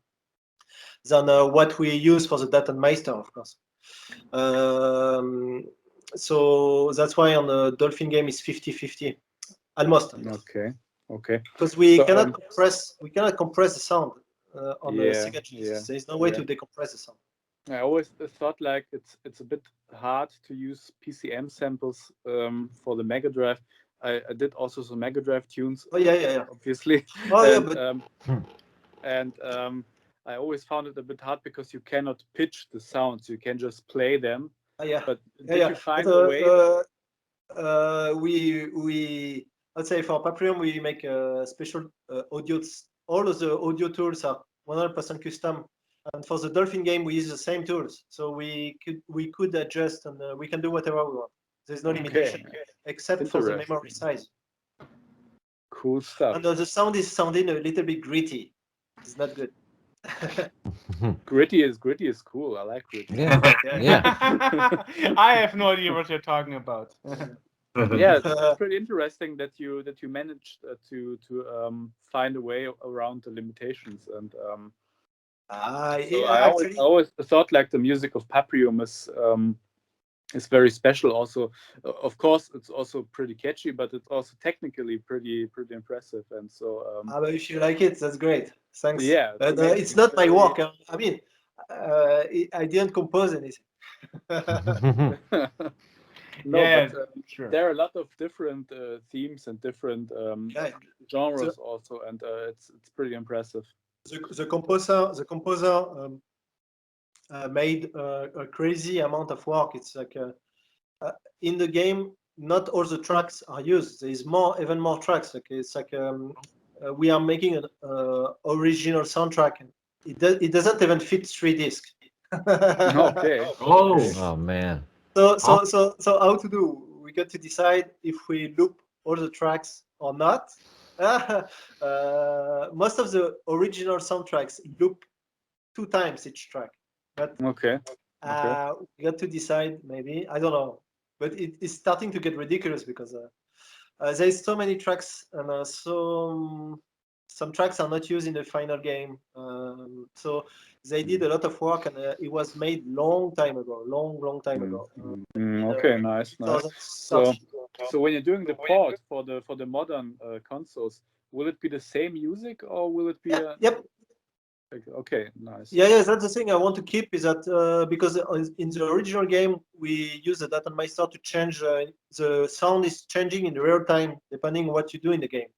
what we use for the Data Meister, of course. So that's why on the Dolphin game it's 50-50, almost. Okay. Because we cannot compress the sound on the Sega Genesis. There is no way to decompress the sound. I always thought like it's a bit hard to use PCM samples for the Mega Drive. I did also some Mega Drive tunes. Obviously. I always found it a bit hard because you cannot pitch the sounds. You can just play them. But did you find a way? We let's say for Paprium we make a special audio. All of the audio tools are 100% custom. And for the Dolphin game, we use the same tools, so we could adjust and we can do whatever we want. There's no limitation except for the memory size. Cool stuff. And the sound is sounding a little bit gritty. It's not good. Gritty is cool. I like gritty. Yeah. I have no idea what you're talking about. Yeah, it's pretty interesting that you managed to find a way around the limitations and. I always thought like the music of Paprium is very special. Also, of course, it's also pretty catchy, but it's also technically pretty impressive. And so, but if you like it, that's great. Thanks. Yeah, it's not my work. I mean, I didn't compose anything. Sure. There are a lot of different themes and different genres also, and it's pretty impressive. The composer made a crazy amount of work. It's like in the game, not all the tracks are used. There is even more tracks. Like it's like we are making an original soundtrack. It doesn't even fit 3 discs. Okay. Oh man. So how to do? We got to decide if we loop all the tracks or not. Most of the original soundtracks loop 2 times each track, but Okay. we got to decide maybe. I don't know, but it's starting to get ridiculous because there's so many tracks and some tracks are not used in the final game. So they did a lot of work and it was made long time ago. Okay, nice. So 2013. when you're doing the port for the modern consoles, will it be the same music or will it be Yep. Okay, nice. Yeah, that's the thing I want to keep is that because in the original game we use the Data Meister to change the sound is changing in real time depending on what you do in the game.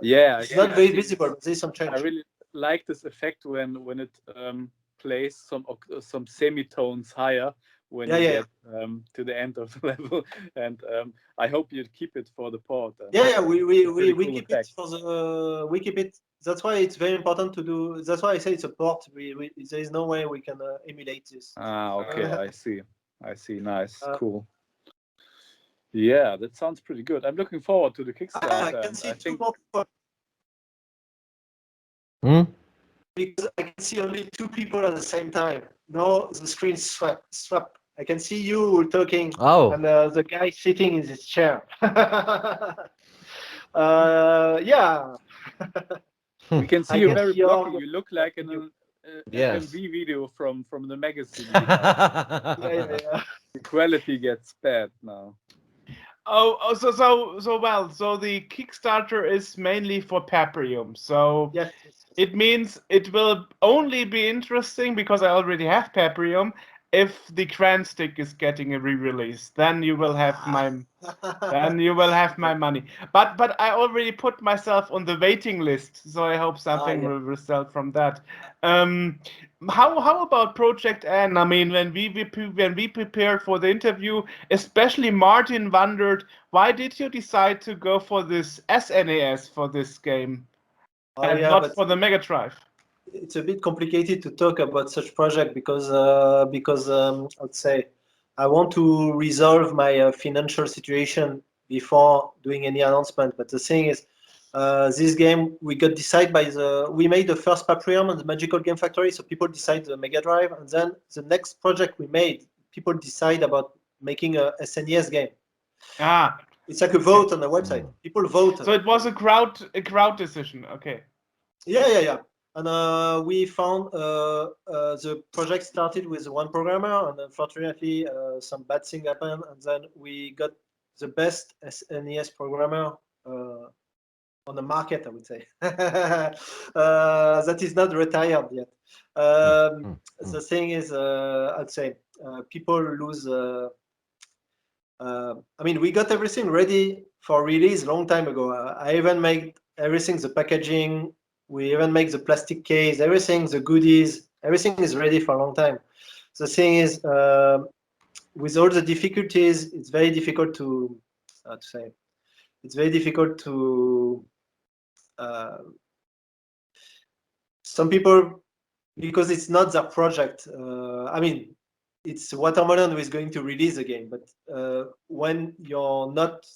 It's not very visible, but there's some change. I really like this effect when it plays some semitones higher when you get to the end of the level, and I hope you keep it for the port. We keep it for the we keep it. That's why it's very important to do. That's why I say it's a port. There is no way we can emulate this. Okay, I see. Nice, cool. Yeah, that sounds pretty good. I'm looking forward to the Kickstarter. I can see two more because I can see only 2 people at the same time. No, the screen swap. I can see you talking and the guy sitting in his chair. Yeah. We can see you very blocky. You look like an FMV video from the magazine. Yeah. The quality gets bad now. So the Kickstarter is mainly for Paprium. So yes. It means it will only be interesting because I already have Paprium if the Grand Stick is getting a re-release. Then you will have my money. But I already put myself on the waiting list, so I hope something will result from that. How about Project N? I mean, when we prepared for the interview, especially Martin wondered, why did you decide to go for this SNES for this game? And not for the Mega Drive. It's a bit complicated to talk about such project because I'd say I want to resolve my financial situation before doing any announcement. But the thing is, this game we got decided we made the first Paprium on the Magical Game Factory, so people decide the Mega Drive, and then the next project we made, people decide about making a SNES game. It's like a vote on the website. People vote. So it was a crowd decision. Okay. Yeah. And we found the project started with 1 programmer, and unfortunately, some bad thing happened, and then we got the best SNES programmer on the market, I would say. That is not retired yet. The thing is, I'd say people lose. I mean, we got everything ready for release long time ago. I even made everything, the packaging. We even make the plastic case, everything, the goodies, everything is ready for a long time. The thing is, with all the difficulties, it's very difficult to say. It's very difficult to. Some people, because it's not their project. I mean, it's Watermelon who is going to release the game, but when you're not,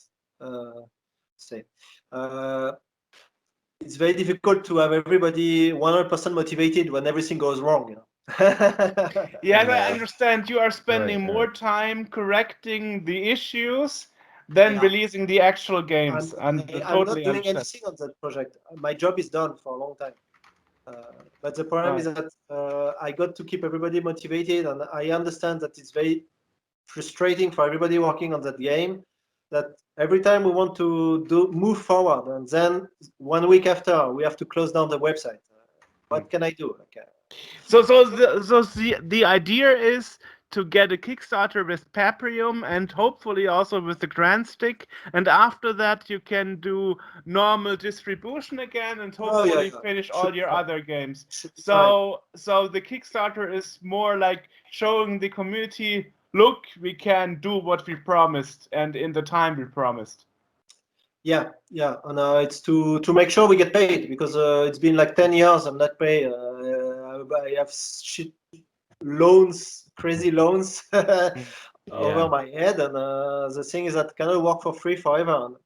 it's very difficult to have everybody 100% motivated when everything goes wrong. You know? Yes, I understand. You are spending more time correcting the issues than releasing the actual games. I'm not doing anything on that project. My job is done for a long time. But the problem is that I got to keep everybody motivated, and I understand that it's very frustrating for everybody working on that game. That every time we want to move forward, and then 1 week after we have to close down the website. What can I do? Okay. So the idea is to get a Kickstarter with Paprium and hopefully also with the Grand Stick, and after that you can do normal distribution again and hopefully finish all your other games. So the Kickstarter is more like showing the community, look, we can do what we promised and in the time we promised. Yeah, and it's to make sure we get paid, because it's been like 10 years I'm not paid. I have crazy loans over my head, and the thing is that I cannot work for free forever.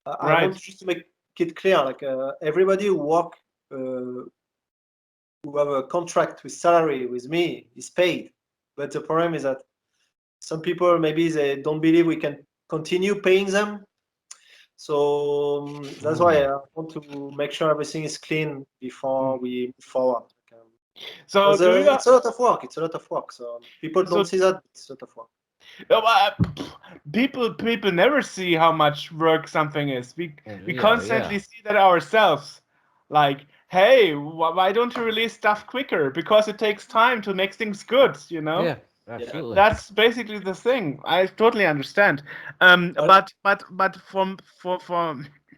I want just to make it clear. Like everybody who have a contract with salary with me is paid, but the problem is that some people maybe they don't believe we can continue paying them. So that's why I want to make sure everything is clean before we move forward. So it's a lot of work. It's a lot of work. So people don't see that. It's a lot of work. People never see how much work something is. We constantly see that ourselves. Like, hey, why don't you release stuff quicker? Because it takes time to make things good, you know? Yeah, absolutely. That's basically the thing. I totally understand. But for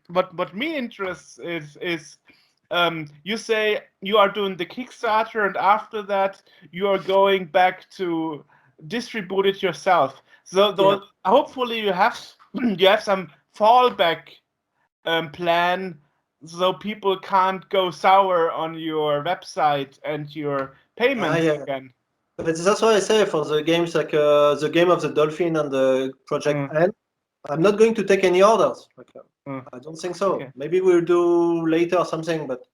what me interests is you say you are doing the Kickstarter, and after that you are going back to distribute it yourself. So hopefully you have some fallback plan, so people can't go sour on your website and your payments again. But that's why I say for the games like the Game of the Dolphin and the Project N, I'm not going to take any orders. Like, I don't think so. Okay. Maybe we'll do later something, but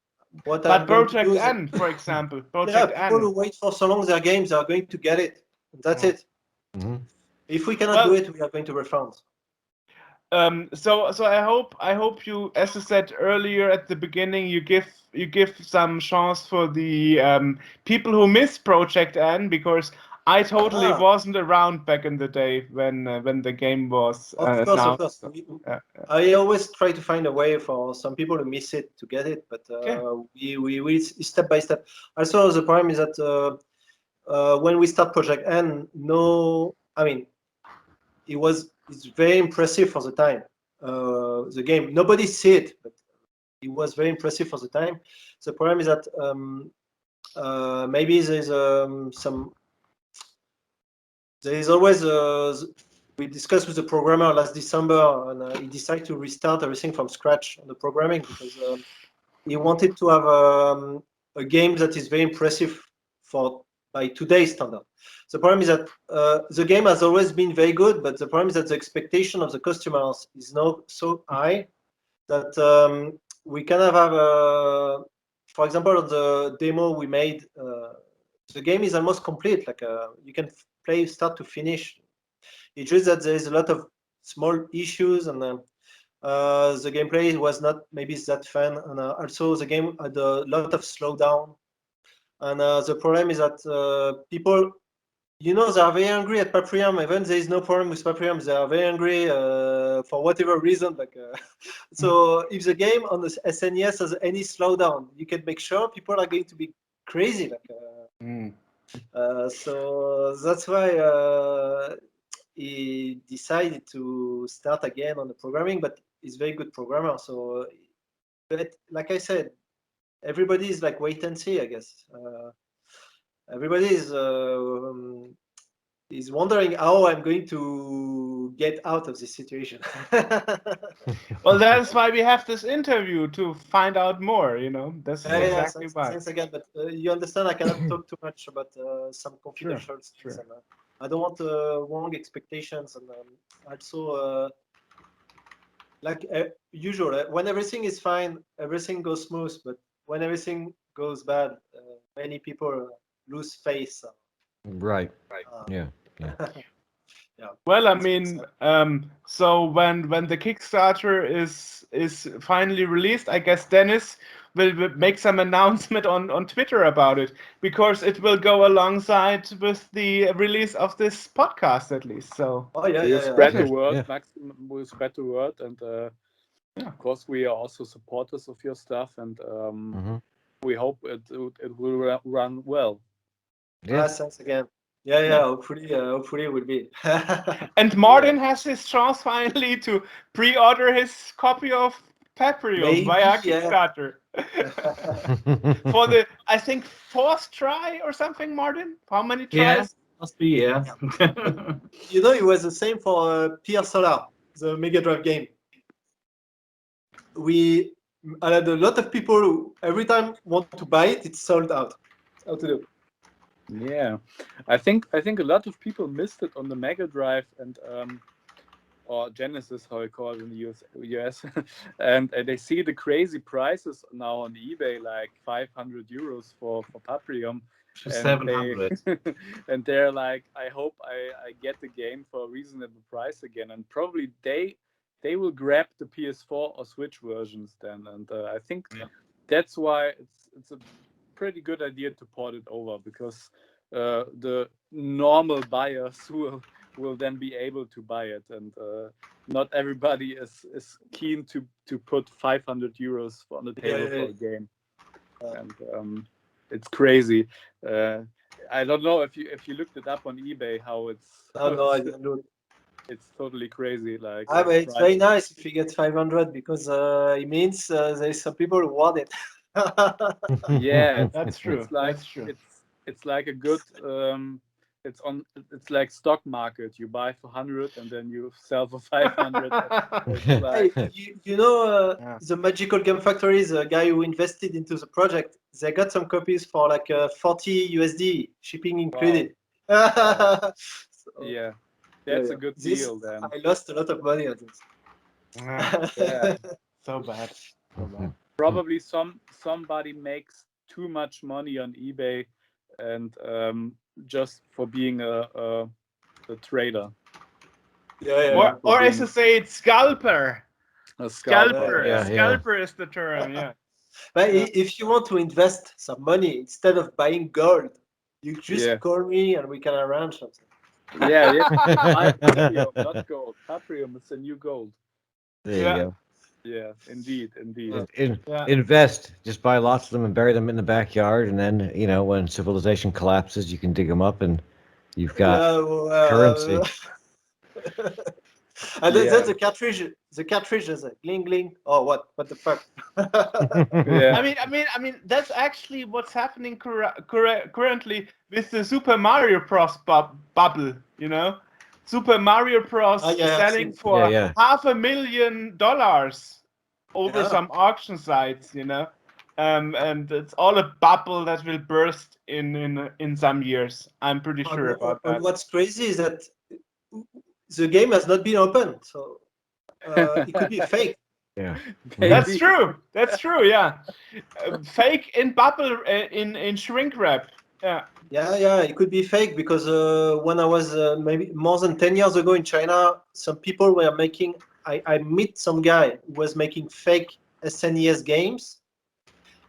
what I'm going to do is Project N, for example. Project people N. who wait for so long their games are going to get it. That's it. If we cannot do it, we are going to refund. So I hope you, as I said earlier at the beginning, you give some chance for the people who miss Project N, because I totally wasn't around back in the day when the game was announced. Of course. I always try to find a way for some people who miss it to get it, but we step by step. Also, the problem is that when we start Project N, it's very impressive for the time. The game, nobody see it, but it was very impressive for the time. The problem is that maybe there is always we discussed with the programmer last December, and he decided to restart everything from scratch on the programming, because he wanted to have a game that is very impressive by today's standard. The problem is that the game has always been very good, but the problem is that the expectation of the customers is now so high that we cannot have for example, on the demo we made, the game is almost complete. Like you can play start to finish. It's just that there is a lot of small issues, and the gameplay was not maybe that fun, and also the game had a lot of slowdown. And the problem is that people, they are very angry at Paprium. Even there is no problem with Paprium, they are very angry for whatever reason. Like, so if the game on the SNES has any slowdown, you can make sure people are going to be crazy. Like, so that's why he decided to start again on the programming. But he's a very good programmer. So, but like I said, everybody is like wait and see, I guess. Everybody is wondering how I'm going to get out of this situation. Well, that's why we have this interview, to find out more, That's exactly why. Thanks again, but you understand I cannot talk too much about some confidential things. Sure. And, I don't want wrong expectations, and also like usual, when everything is fine, everything goes smooth, but when everything goes bad, many people lose faith. Right. Yeah. Yeah. Well, I mean, so when the Kickstarter is finally released, I guess Dennis will make some announcement on Twitter about it, because it will go alongside with the release of this podcast, at least. So we'll spread the word, Maximum. We'll spread the word, and of course we are also supporters of your stuff, and we hope it will run well. Yes, thanks again. Yeah. Hopefully it will be. And Martin has his chance finally to pre-order his copy of Paprium via Kickstarter. For the, I think, 4th try or something, Martin? How many tries? Yeah, must be, yeah. It was the same for Pier Solar, the Mega Drive game. I had a lot of people who every time want to buy it, it's sold out. How to do? Yeah, I think a lot of people missed it on the Mega Drive, and or Genesis, how I call it in the US, and they see the crazy prices now on eBay, like 500 euros for Paprium. 700. And they're like, I hope I get the game for a reasonable price again. And probably they will grab the PS4 or Switch versions then. And I think that's why it's a pretty good idea to port it over, because the normal buyers will then be able to buy it, and not everybody is keen to put 500 euros on the table for a game. And it's crazy. I don't know if you looked it up on eBay how it's. No, I didn't look. It's totally crazy. Like but it's very nice if you get 500, because it means there's some people who want it. Yeah, that's true. That's true. It's like a good. It's like stock market. You buy for 100 and then you sell for 500. Like... you know, the Magical Game Factory, the guy who invested into the project, they got some copies for like 40 USD, shipping included. Wow. Yeah, that's a good deal then. I lost a lot of money on this. Yeah. So bad. Probably somebody makes too much money on eBay, and just for being a trader. Or as I say, it's scalper. A scalper. Scalper is the term. Yeah. But if you want to invest some money instead of buying gold, you just call me and we can arrange something. Yeah. Paprium, not gold. Paprium is the new gold. There you go. Yeah, indeed. Invest. Just buy lots of them and bury them in the backyard, and then when civilization collapses, you can dig them up, and you've got currency. And then the cartridge is a gling gling. Oh, what the fuck? I mean, that's actually what's happening currently with the Super Mario Bros. Bubble. Super Mario Bros. Selling for $500,000 over some auction sites, and it's all a bubble that will burst in some years. I'm pretty sure about that. What's crazy is that the game has not been opened, so it could be fake. Yeah, that's true. Yeah, fake in bubble in shrink wrap. Yeah, it could be fake, because when I was maybe more than 10 years ago in China, some people were making. I met some guy who was making fake SNES games,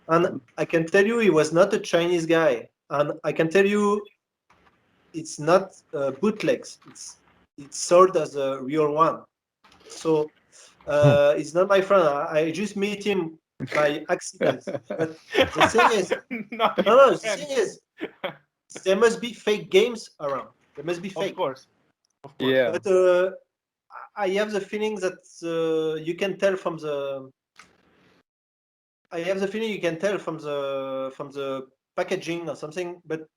and I can tell you he was not a Chinese guy, and I can tell you it's not bootlegs. It's sold as a real one. So it's not my friend. I just met him by accident. But the thing is, the thing is, there must be fake games around. There must be fake. Of course. Yeah. But I have the feeling that you can tell from the. I have the feeling you can tell from the packaging or something, but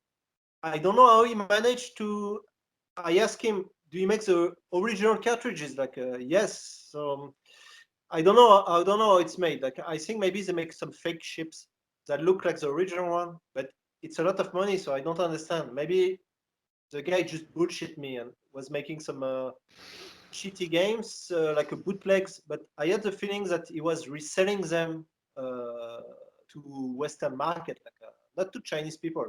I don't know how he managed to. I asked him, "Do you make the original cartridges?" Like, yes. So I don't know how it's made. Like, I think maybe they make some fake chips that look like the original one, but it's a lot of money, so I don't understand. Maybe the guy just bullshit me and was making some shitty games, like a bootlegs, but I had the feeling that he was reselling them to Western market, like not to Chinese people.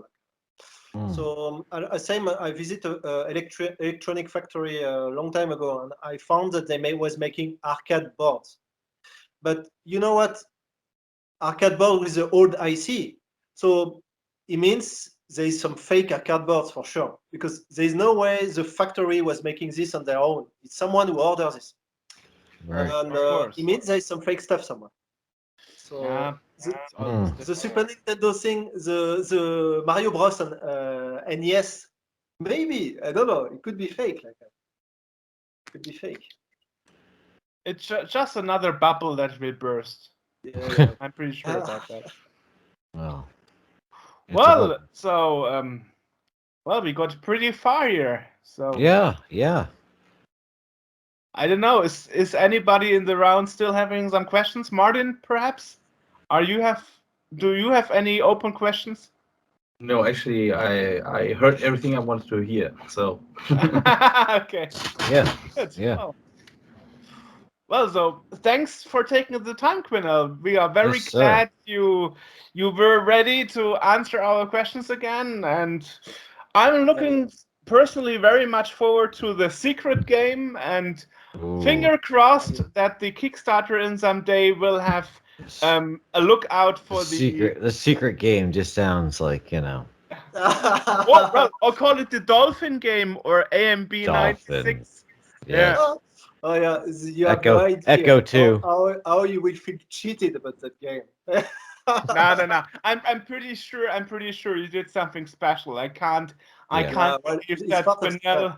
So I visited an electronic factory a long time ago, and I found that they was making arcade boards. But you know what? Arcade board with the old IC. So it means there is some fake arcade boards for sure, because there is no way the factory was making this on their own. It's someone who orders this. Right. And it means there is some fake stuff somewhere. So the Super Nintendo thing, the Mario Bros. And NES, maybe, I don't know, it could be fake. Like that. It could be fake. It's just another bubble that will burst. Yeah. I'm pretty sure about that. Well, so we got pretty far here. So yeah. I don't know. Is anybody in the round still having some questions? Martin, perhaps? Do you have any open questions? No, actually, I heard everything I wanted to hear. So. Okay. Yeah. Good. Yeah. Oh. Well, so thanks for taking the time, Gwénaël. We are very Yes, glad you were ready to answer our questions again, and I'm looking personally very much forward to the secret game, and finger crossed that the Kickstarter in some day will have a lookout for The secret game just sounds like, you know. Or call it the Dolphin game or AMB 96. Yeah. Oh yeah, you have Echo, no idea Echo 2. how you will feel cheated about that game. No. I'm pretty sure you did something special. I can't believe that Gwénaël.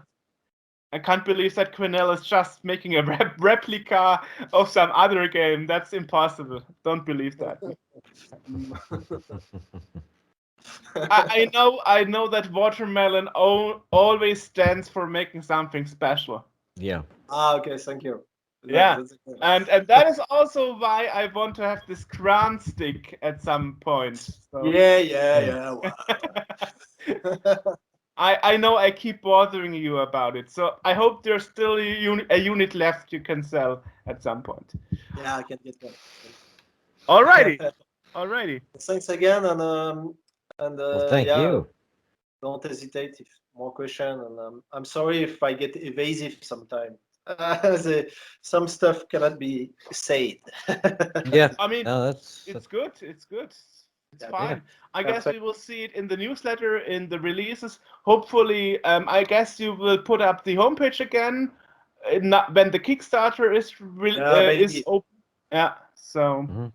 I can't believe that Gwénaël is just making a replica of some other game. That's impossible. Don't believe that. I know that Watermelon always stands for making something special. Yeah. Okay, thank you. Yeah, and that is also why I want to have this grand stick at some point. So. Yeah. I know I keep bothering you about it, so I hope there's still a unit left you can sell at some point. Yeah, I can get that. Alrighty. Thanks again, and well, thank you. Don't hesitate if more questions, and I'm sorry if I get evasive sometimes. Some stuff cannot be said. Yeah, I mean, it's good. It's fine. Yeah. I guess we will see it in the newsletter, in the releases. Hopefully, I guess you will put up the homepage again when the Kickstarter is open. Yeah. So.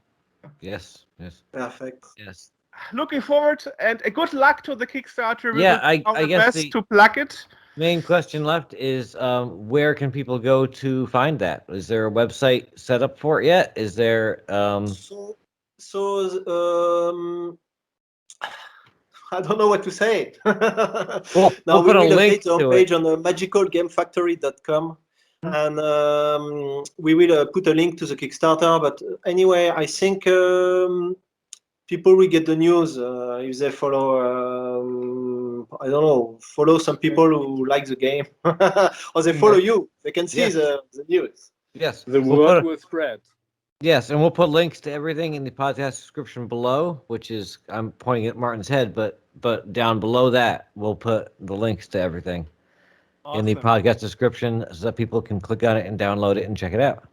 Yes. Perfect. Yes. Looking forward, and a good luck to the Kickstarter. Yeah, I guess to plug it. Main question left is where can people go to find that? Is there a website set up for it yet? Is there I don't know what to say. Well, now we'll put a link to the homepage on magicalgamefactory.com, and we will put a link to the Kickstarter. But anyway, I think people will get the news if they follow. I don't know, follow some people who like the game, or they follow you. They can see the news. Yes, the word will spread. Yes, and we'll put links to everything in the podcast description below, which is I'm pointing at Martin's head, but down below that we'll put the links to everything in the podcast description so that people can click on it and download it and check it out.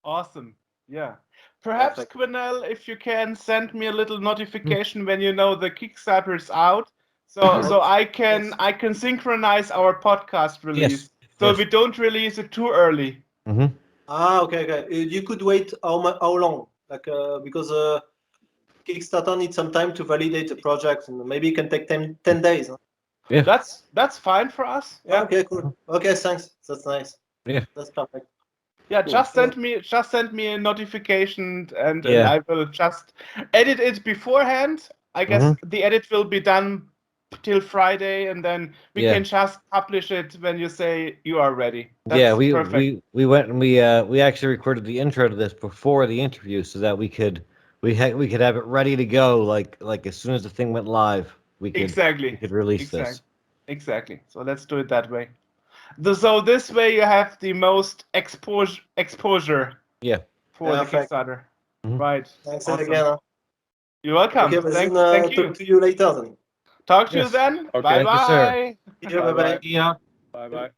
Awesome. Yeah. Perhaps, Gwénaël, if you can send me a little notification when you know the Kickstarter is out, so I can synchronize our podcast release, we don't release it too early. Mm-hmm. Okay. You could wait how long? Like because Kickstarter needs some time to validate the project, and maybe it can take 10 days. Huh? Yeah, that's fine for us. Yeah. Okay, cool. Okay, thanks. That's nice. Yeah, that's perfect. Yeah, cool. Just send me a notification, and I will just edit it beforehand. I guess the edit will be done till Friday, and then we can just publish it when you say you are ready. That's perfect. we went and we actually recorded the intro to this before the interview so that we could have it ready to go like as soon as the thing went live. We could release this. Exactly. So let's do it that way. So this way you have the most exposure. Yeah. For the Kickstarter. Mm-hmm. Right. Thanks again. You're welcome. Okay, Thank you. Talk to you later then. Talk to you then. Okay. Bye bye. Bye bye. Bye bye.